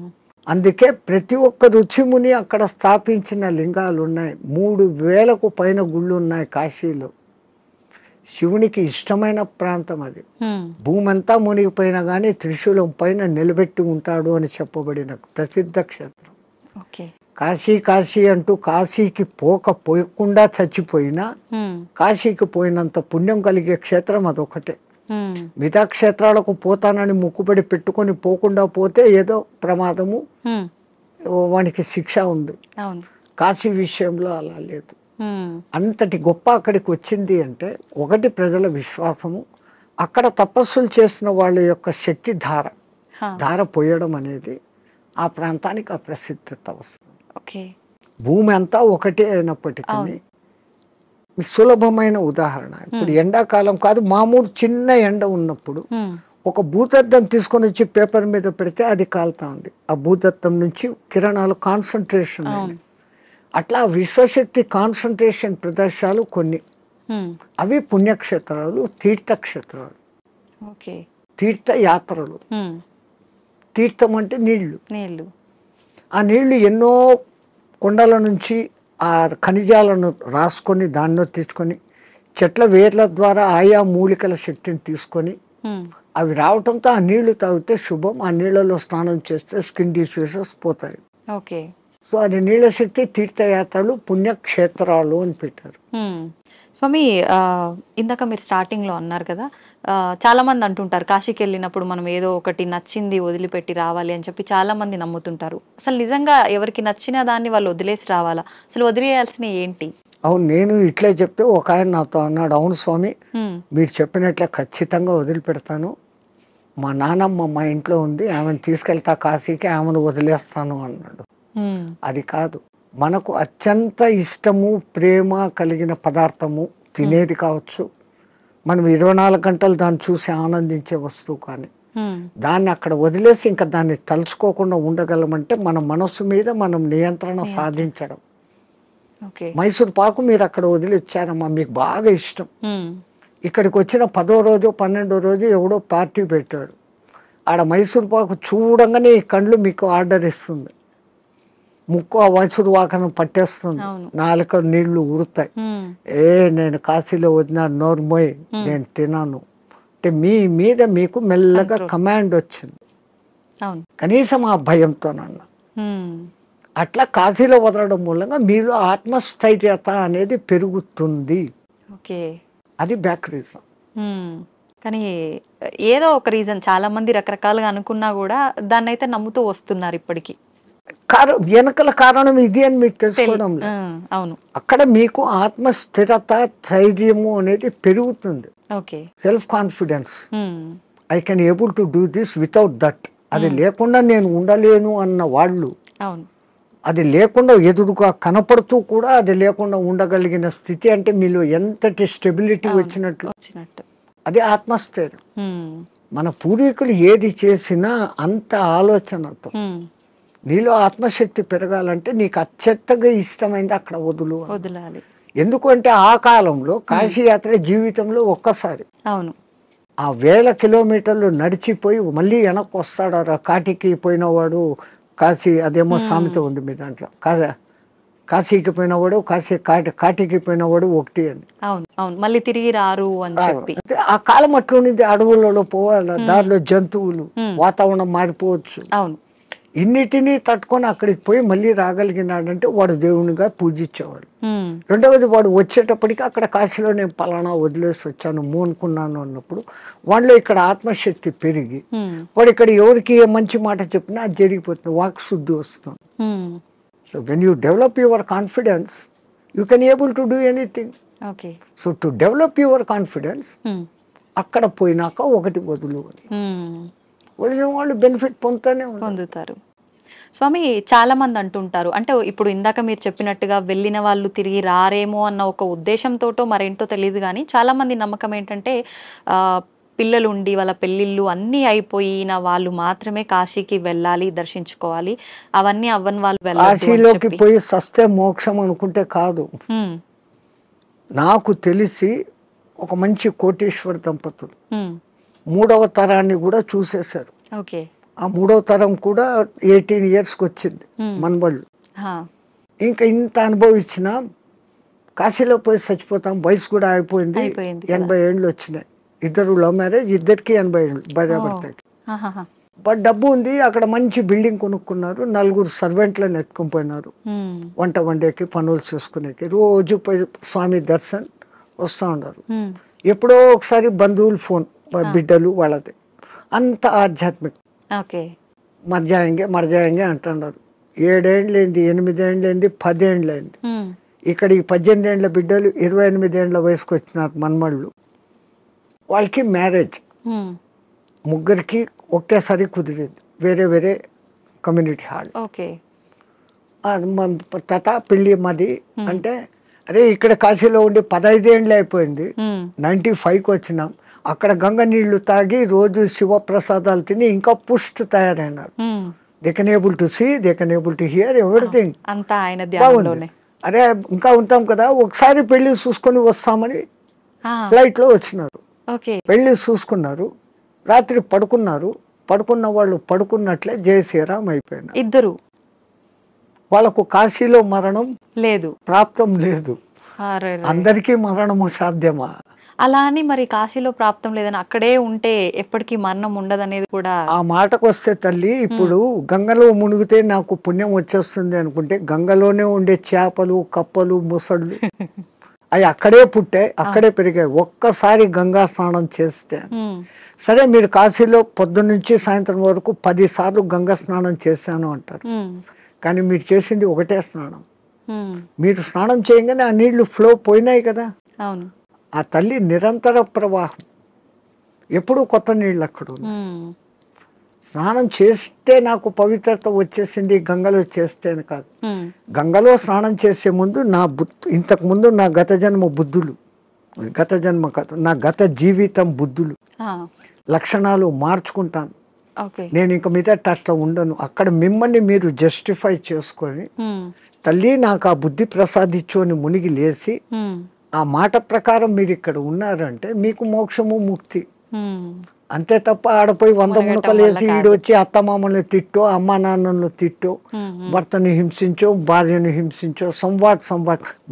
అందుకే ప్రతి ఒక్క రుచిముని అక్కడ స్థాపించిన లింగాలు ఉన్నాయి. 3000కు పైన గుళ్ళు ఉన్నాయి కాశీలో. శివునికి ఇష్టమైన ప్రాంతం అది. ఉమ్, భూమి అంతా మునిగిపోయినా కానీ త్రిశూలం పైన నిలబెట్టి ఉంటాడు అని చెప్పబడిన ప్రసిద్ధ క్షేత్రం ఓకే. కాశీ. కాశీ అంటూ కాశీకి పోకుండా చచ్చిపోయినా ఉమ్, కాశీకి పోయినంత పుణ్యం కలిగే క్షేత్రం అదొకటే. ఉమ్, మిగతా క్షేత్రాలకు పోతానని ముక్కుబడి పెట్టుకొని పోకుండా పోతే ఏదో ప్రమాదము, ఉమ్, వానికి శిక్ష ఉంది. అవును. కాశీ విషయంలో అలా లేదు. ఉమ్, అంతటి గొప్ప అక్కడికి వచ్చింది అంటే ఒకటి ప్రజల విశ్వాసము, అక్కడ తపస్సులు చేసిన వాళ్ళ యొక్క శక్తి ధార పోయడం అనేది ఆ ప్రాంతానికి ఆ ప్రసిద్ధత వస్తుంది. ఓకే. భూమి అంతా ఒకటే అయినప్పటికీ సులభమైన ఉదాహరణ, ఇప్పుడు ఎండాకాలం కాదు, మామూలు చిన్న ఎండ ఉన్నప్పుడు ఉమ్, ఒక భూతద్దం తీసుకొని వచ్చి పేపర్ మీద పెడితే అది కాలుతా ఉంది. ఆ భూతద్దం నుంచి కిరణాలు కాన్సన్ట్రేషన్. అట్లా విశ్వశక్తి కాన్సన్ట్రేషన్ ప్రదేశాలు కొన్ని అవి పుణ్యక్షేత్రాలు, తీర్థక్షేత్రాలు, ఓకే. తీర్థయాత్రలు. తీర్థం అంటే నీళ్లు. ఆ నీళ్లు ఎన్నో కొండల నుంచి ఆ ఖనిజాలను రాసుకొని దానిలో తెచ్చుకొని చెట్ల వేర్ల ద్వారా ఆయా మూలికల శక్తిని తీసుకొని అవి రావటంతో ఆ నీళ్లు తాగితే శుభం. ఆ నీళ్లలో స్నానం చేస్తే స్కిన్ డిసీజెస్ పోతాయి. ఓకే. సో అది నీళ్ళ శక్తి, తీర్థయాత్రలు, పుణ్యక్షేత్రాలు అని పెట్టారు. స్వామి, ఇందాక మీరు స్టార్టింగ్లో అన్నారు కదా, చాలా మంది అంటుంటారు కాశీకి వెళ్ళినప్పుడు మనం ఏదో ఒకటి నచ్చింది వదిలిపెట్టి రావాలి అని చెప్పి చాలా మంది నమ్ముతుంటారు. అసలు నిజంగా ఎవరికి నచ్చిన దాన్ని వాళ్ళు వదిలేసి రావాలా? అసలు వదిలేయాల్సిన ఏంటి? అవును, నేను ఇట్లే చెప్తే ఒక ఆయన నాతో అన్నాడు, అవును స్వామి మీరు చెప్పినట్లే ఖచ్చితంగా వదిలిపెడతాను. మా నానమ్మ మా ఇంట్లో ఉంది, ఆమెను తీసుకెళ్తా కాశీకి, ఆమెను వదిలేస్తాను అన్నాడు. అది కాదు, మనకు అత్యంత ఇష్టము ప్రేమ కలిగిన పదార్థము తినేది కావచ్చు, మనం 24 గంటలు దాన్ని చూసి ఆనందించే వస్తువు, కానీ దాన్ని అక్కడ వదిలేసి ఇంకా దాన్ని తలుచుకోకుండా ఉండగలమంటే మన మనస్సు మీద మనం నియంత్రణ సాధించడం. మైసూర్ పాకు మీరు అక్కడ వదిలి వచ్చారమ్మా, మీకు బాగా ఇష్టం. ఇక్కడికి వచ్చిన 10వ రోజు 12వ రోజు ఎవడో పార్టీ పెట్టాడు, ఆడ మైసూర్ పాకు చూడంగానే ఈ కళ్ళు మీకు ఆర్డర్ ఇస్తుంది, ముక్కు ఆ మైసూర్ పాకను పట్టేస్తుంది, నాలుక నీళ్లు ఉడతాయి. నేను కాశీలో వదిన నోర్మోయ్, నేను తినాను అంటే మీ మీద మీకు మెల్లగా కమాండ్ వచ్చింది, కనీసం ఆ భయంతోనన్నా. అట్లా కాశీలో వదలడం మూలంగా మీలో ఆత్మస్థైర్యత అనేది పెరుగుతుంది. అది బ్యాక్ రీజన్. కానీ ఏదో ఒక రీజన్, చాలా మంది రకరకాలుగా అనుకున్నా కూడా దాన్ని అయితే నమ్ముతూ వస్తున్నారు ఇప్పటికీ. వెనకల కారణం ఇది అని మీకు తెలుసుకోవడం లేదు. అవును, అక్కడ మీకు ఆత్మస్థిరత, ధైర్యము అనేది పెరుగుతుంది. Self confidence, I can able to do this without that. అది లేకుండా నేను ఉండలేను అన్న వాళ్ళు, అది లేకుండా ఎదురుగా కనపడుతూ కూడా అది లేకుండా ఉండగలిగిన స్థితి అంటే మీలో ఎంతటి స్టెబిలిటీ వచ్చినట్లు. అది ఆత్మస్థైర్యం. మన పూర్వీకులు ఏది చేసినా అంత ఆలోచనతో. నీలో ఆత్మశక్తి పెరగాలంటే నీకు అత్యంతగా ఇష్టమైంది అక్కడ వదలాలి. ఎందుకంటే ఆ కాలంలో కాశీయాత్ర జీవితంలో ఒక్కసారి. అవును, ఆ 1000 కిలోమీటర్లు నడిచిపోయి మళ్ళీ వెనక్కి వస్తాడు. కాటికి పోయినవాడు కాశీ, అదేమో సామెత ఉంది మీ దాంట్లో, కాశీకి పోయినవాడు కాటికి పోయినవాడు ఒకటి అని. అవును, మళ్ళీ తిరిగి రారు అని చెప్పి. ఆ కాలం అట్లుంది, అడవులలో పోవాలి, దారిలో జంతువులు, వాతావరణం మారిపోవచ్చు. అవును, ఇన్నిటినీ తట్టుకొని అక్కడికి పోయి మళ్ళీ రాగలిగినాడంటే వాడు దేవునిగా పూజించేవాడు. రెండవది, వాడు వచ్చేటప్పటికి అక్కడ కాశీలో నేను పలానా వదిలేసి వచ్చాను మూనుకున్నాను అన్నప్పుడు వాళ్ళలో ఇక్కడ ఆత్మశక్తి పెరిగి వాడు ఇక్కడ ఎవరికి ఏ మంచి మాట చెప్పినా అది జరిగిపోతుంది, వాక్ శుద్ధి వస్తుంది. So when you develop your confidence you can able to do anything. So to develop your confidence అక్కడ పోయినాక ఒకటి వదిలిన వాళ్ళు బెనిఫిట్ పొందుతారు. స్వామి, చాలా మంది అంటుంటారు, అంటే ఇప్పుడు ఇందాక మీరు చెప్పినట్టుగా వెళ్ళిన వాళ్ళు తిరిగి రారేమో అన్న ఒక ఉద్దేశంతోటో మరేంటో తెలియదు, కానీ చాలా మంది నమ్మకం ఏంటంటే పిల్లలు ఉండి వాళ్ళ పెళ్ళిళ్ళు అన్నీ అయిపోయిన వాళ్ళు మాత్రమే కాశీకి వెళ్ళాలి, దర్శించుకోవాలి, అవన్నీ అవ్వని వాళ్ళు కాశీలోకి పోయి సస్తే మోక్షం అనుకుంటే కాదు. నాకు తెలిసి ఒక మంచి కోటీశ్వర దంపతులు 3వ తరాన్ని కూడా చూసేశారు. ఆ 3వ తరం కూడా 18 yearsకి వచ్చింది మనబళ్ళు. ఇంకా ఇంత అనుభవించిన కాశీలో పోయి చచ్చిపోతాం, వయసు కూడా అయిపోయింది, 80 ఏళ్ళు వచ్చినాయి. 2 లవ్ మ్యారేజ్, ఇద్దరికి 80 ఏళ్ళు భార్యాభర్తకి. బట్ డబ్బు ఉంది, అక్కడ మంచి బిల్డింగ్ కొనుక్కున్నారు, 4 సర్వెంట్లను ఎత్తుకొని పోయినారు, వంట వండేకి పనులు చేసుకునేకి, రోజు పోయి స్వామి దర్శన్ వస్తూ ఉన్నారు. ఎప్పుడో ఒకసారి బంధువులు ఫోన్, బిడ్డలు వాళ్ళది, అంత ఆధ్యాత్మిక. మర్జాయంగే అంటున్నారు. 7 ఏళ్ళైంది, 8 ఏళ్ళైంది, 10 ఏళ్ళైంది. ఇక్కడ ఈ 18 ఏళ్ళ బిడ్డలు 28 ఏళ్ళ వయసుకు వచ్చినారు మనమళ్ళు. వాళ్ళకి మ్యారేజ్ ముగ్గురికి ఒకేసారి కుదిరింది, వేరే వేరే కమ్యూనిటీ హాల్. తాత పెళ్ళి మాది అంటే, అరే ఇక్కడ కాశీలో ఉండి 15 ఏళ్ళు అయిపోయింది, 95కి వచ్చినాం, అక్కడ గంగ నీళ్లు తాగి రోజు శివప్రసాదాలు తిని ఇంకా పుష్ట్ తయారైనారు. They can able to see, they can able to hear everything. బాగుంది. అరే ఇంకా ఉంటాం కదా, ఒకసారి పెళ్లి చూసుకొని వస్తామని ఫ్లైట్లో వచ్చినారు, ఓకే. వెళ్ళి చూసుకున్నారు, రాత్రి పడుకున్నారు. పడుకున్న వాళ్ళు పడుకున్నట్లే జై శ్రీరామ్ అయిపోయినారు. ఇద్దరు వాళ్ళకు కాశీలో మరణం లేదు. ప్రాప్తం లేదు. అరెరే. అందరికీ మరణము సాధ్యమా? అలా అని మరి కాశీలో ప్రాప్తం లేదని అక్కడే ఉంటే ఎప్పటికీ మరణం ఉండదనేది కూడా. ఆ మాటకు వస్తే తల్లి, ఇప్పుడు గంగలో మునిగితే నాకు పుణ్యం వచ్చేస్తుంది అనుకుంటే, గంగలోనే ఉండే చేపలు, కప్పలు, ముసళ్ళు అవి అక్కడే పుట్టాయి, అక్కడే పెరిగాయి. ఒక్కసారి గంగా స్నానం చేస్తే, సరే మీరు కాశీలో పొద్దున్న నుంచి సాయంత్రం వరకు 10 సార్లు గంగా స్నానం చేశాను అంటారు, కానీ మీరు చేసింది ఒకటే స్నానం. మీరు స్నానం చేయగానే ఆ నీళ్లు ఫ్లో పోయినాయి కదా. అవును. ఆ తల్లి నిరంతర ప్రవాహం, ఎప్పుడూ కొత్త నీళ్ళు అక్కడ ఉన్నాయి. స్నానం చేస్తే నాకు పవిత్రత వచ్చేసింది గంగలో చేస్తేనే కాదు. గంగలో స్నానం చేసే ముందు నా ఇంతకు ముందు నా గత జన్మ బుద్ధులు, గత జన్మ కాదు, నా గత జీవితం బుద్ధులు, లక్షణాలు మార్చుకుంటాను. నేను ఇంక మీద అట్లా ఉండను. అక్కడ మిమ్మల్ని మీరు జస్టిఫై చేసుకొని, తల్లి నాకు ఆ బుద్ధి ప్రసాదించు అని మునిగి లేచి, ఆ మాట ప్రకారం మీరు ఇక్కడ ఉన్నారంటే మీకు మోక్షము ముక్తి. అంతే తప్ప ఆడపోయి 100 మునకలు వేసి ఈడొచ్చి అత్తమామల్ని తిట్టో, అమ్మా నాన్నను తిట్టో, భర్తని హింసించో, భార్యను హింసించో, సంవాట్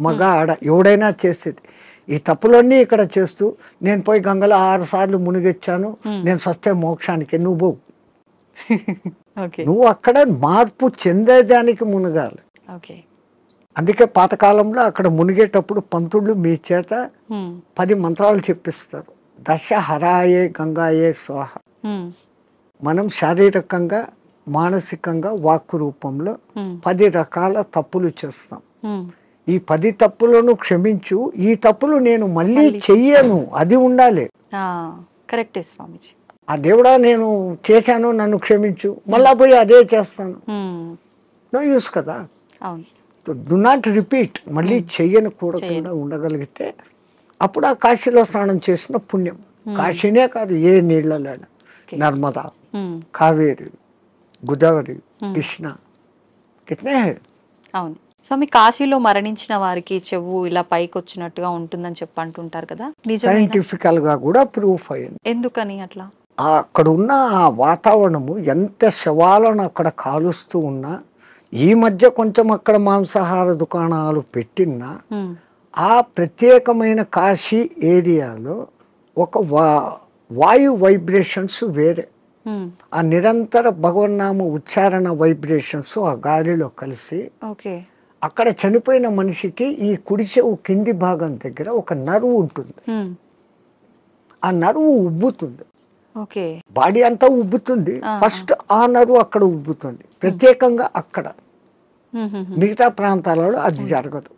మగ ఆడ ఎవడైనా చేసేది ఈ తప్పులన్నీ ఇక్కడ చేస్తూ, నేను పోయి గంగలో 6 సార్లు మునిగొచ్చాను, నేను సస్తే మోక్షానికి, నువ్వు నువ్వు అక్కడ మార్పు చెందేదానికి మునగాలి. అందుకే పాతకాలంలో అక్కడ మునిగేటప్పుడు పంతుళ్ళు మీ చేత 10 మంత్రాలు చెప్పిస్తారు. దశ హరాయే గంగాయే స్వాహ. మనం శారీరకంగా, మానసికంగా, వాక్కు రూపంలో 10 రకాల తప్పులు చేస్తాం. ఈ 10 తప్పులను క్షమించు, ఈ తప్పులు నేను మళ్ళీ చెయ్యను, అది ఉండాలి. కరెక్టే స్వామిజీ. ఆ దేవుడా నేను చేశాను, నన్ను క్షమించు, మళ్ళా పోయి అదే చేస్తాను, నో యూస్ కదా. Do not repeat. మళ్ళీ చెయ్యను కూడకుండా ఉండగలిగితే అప్పుడు ఆ కాశీలో స్నానం చేసిన పుణ్యం. కాశీనే కాదు, ఏ నీళ్ళలో, నర్మదా, కావేరి, గోదావరి, కృష్ణ, కిట్నే. అవును స్వామి, కాశీలో మరణించిన వారికి చెవు ఇలా పైకి వచ్చినట్టుగా ఉంటుందని చెప్పి అంటుంటారు కదా, సైంటిఫికల్ గా కూడా ప్రూఫ్ అయ్యింది. ఎందుకని అట్లా? అక్కడ ఉన్న ఆ వాతావరణము, ఎంత శవాలను అక్కడ కాలుస్తూ ఉన్నా, ఈ మధ్య కొంచెం అక్కడ మాంసాహార దుకాణాలు పెట్టినా, ఆ ప్రత్యేకమైన కాశీ ఏరియాలో ఒక వాయు వైబ్రేషన్స్ వేరే, ఆ నిరంతర భగవన్నామ ఉచ్చారణ వైబ్రేషన్స్ ఆ గాలిలో కలిసి, అక్కడ చనిపోయిన మనిషికి ఈ కుడి చెవు కింది భాగం దగ్గర ఒక నరువు ఉంటుంది. ఆ నరువు ఉబ్బుతుంది, బాడీ అంతా ఉబ్బుతుంది. ఫస్ట్ ఆ నరువు అక్కడ ఉబ్బుతుంది ప్రత్యేకంగా అక్కడ. మిగతా ప్రాంతాలలో అది జరగదు.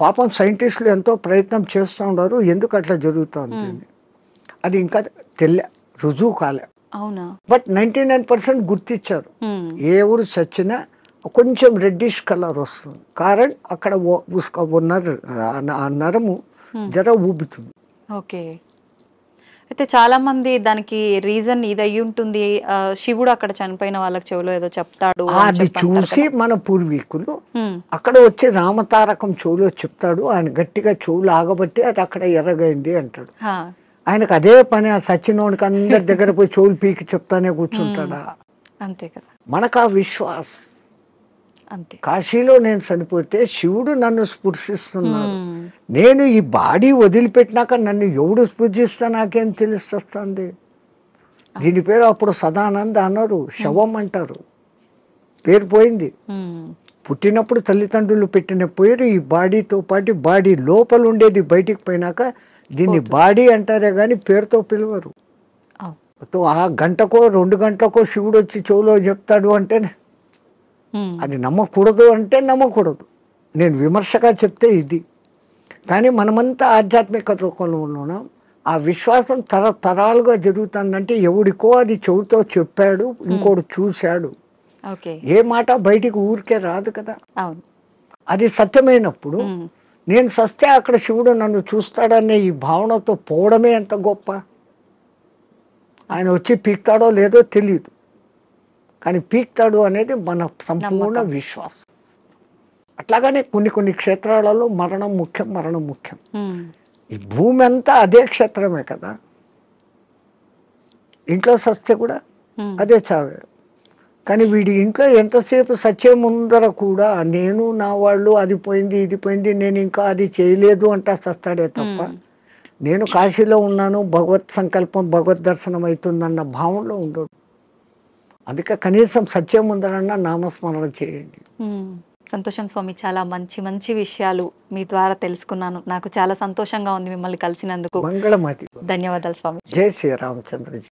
పాపం సైంటిస్టులు ఎంతో ప్రయత్నం చేస్తూ ఉన్నారు, ఎందుకు అట్లా జరుగుతుంది అది ఇంకా రుజువు కాలే. బట్ 99% గుర్తించారు. ఏ ఊరు చచ్చినా కొంచెం రెడ్డిష్ కలర్ వస్తుంది, కారణం అక్కడ నరము జర ఊబుతుంది. అయితే చాలా మంది దానికి రీజన్ ఇది అయ్యి ఉంటుంది, శివుడు అక్కడ చనిపోయిన వాళ్ళకి చెవులో ఏదో చెప్తాడు అది చూసి మన పూర్వీకులు అక్కడ వచ్చి రామతారకం చెవులో చెప్తాడు, ఆయన గట్టిగా చెవులు ఆగబట్టి అది అక్కడ ఎర్రగైంది అంటాడు. ఆయనకు అదే పని, ఆ సచ్చినోడికి అందరి దగ్గర పోయి చెవులు పీకి చెప్తానే కూర్చుంటాడా? అంతే కదా, మనకు ఆ విశ్వాస్. అంతే. కాశీలో నేను చనిపోతే శివుడు నన్ను స్పృశిస్తున్నాడు, నేను ఈ బాడీ వదిలిపెట్టినాక నన్ను ఎవడు స్పృశిస్తా నాకేం తెలుస్తుంది. దీని పేరు అప్పుడు సదానంద అన్నారు, శవం అంటారు, పేరు పోయింది. పుట్టినప్పుడు తల్లిదండ్రులు పెట్టిన పేరు ఈ బాడీతో పాటు బాడీ లోపల ఉండేది బయటికి పోయినాక దీన్ని బాడీ అంటారే కానీ పేరుతో పిలవరు. ఆ గంటకో 2 గంటలకో శివుడు వచ్చి చెవులో చెప్తాడు అంటే అది నమ్మకూడదు అంటే నమ్మకూడదు. నేను విమర్శగా చెప్తే ఇది. కానీ మనమంతా ఆధ్యాత్మిక లోకంలో ఉన్నాం. ఆ విశ్వాసం తరతరాలుగా జరుగుతుందంటే ఎవడికో అది చెవుతో చెప్పాడు, ఇంకోడు చూశాడు. ఏ మాట బయటికి ఊరికే రాదు కదా. అది సత్యమైనప్పుడు నేను సస్తే అక్కడ శివుడు నన్ను చూస్తాడనే ఈ భావనతో పోవడమే ఎంత గొప్ప. ఆయన వచ్చి పీక్తాడో లేదో తెలియదు, కానీ పీక్తాడు అనేది మన సంపూర్ణ విశ్వాసం. అట్లాగనే కొన్ని క్షేత్రాలలో మరణం ముఖ్యం. ఈ భూమి అంతా అదే క్షేత్రమే కదా. ఇంట్లో సస్తే కూడా అదే చావే. కానీ వీడి ఇంట్లో ఎంతసేపు సత్యం ముందర కూడా నేను నా వాళ్ళు అది పోయింది ఇది పోయింది నేను ఇంకా అది చేయలేదు అంటా సస్తాడే తప్ప నేను కాశీలో ఉన్నాను భగవత్ సంకల్పం భగవద్ దర్శనం అవుతుందన్న భావంలో ఉండడు. అందుకే కనీసం సత్యం ముందరన్నా నామస్మరణ చేయండి. సంతోషం స్వామి, చాలా మంచి మంచి విషయాలు మీ ద్వారా తెలుసుకున్నాను. నాకు చాలా సంతోషంగా ఉంది మిమ్మల్ని కలిసినందుకు. మంగళమతి. ధన్యవాదాలు స్వామి. జై శ్రీరామచంద్రజీ.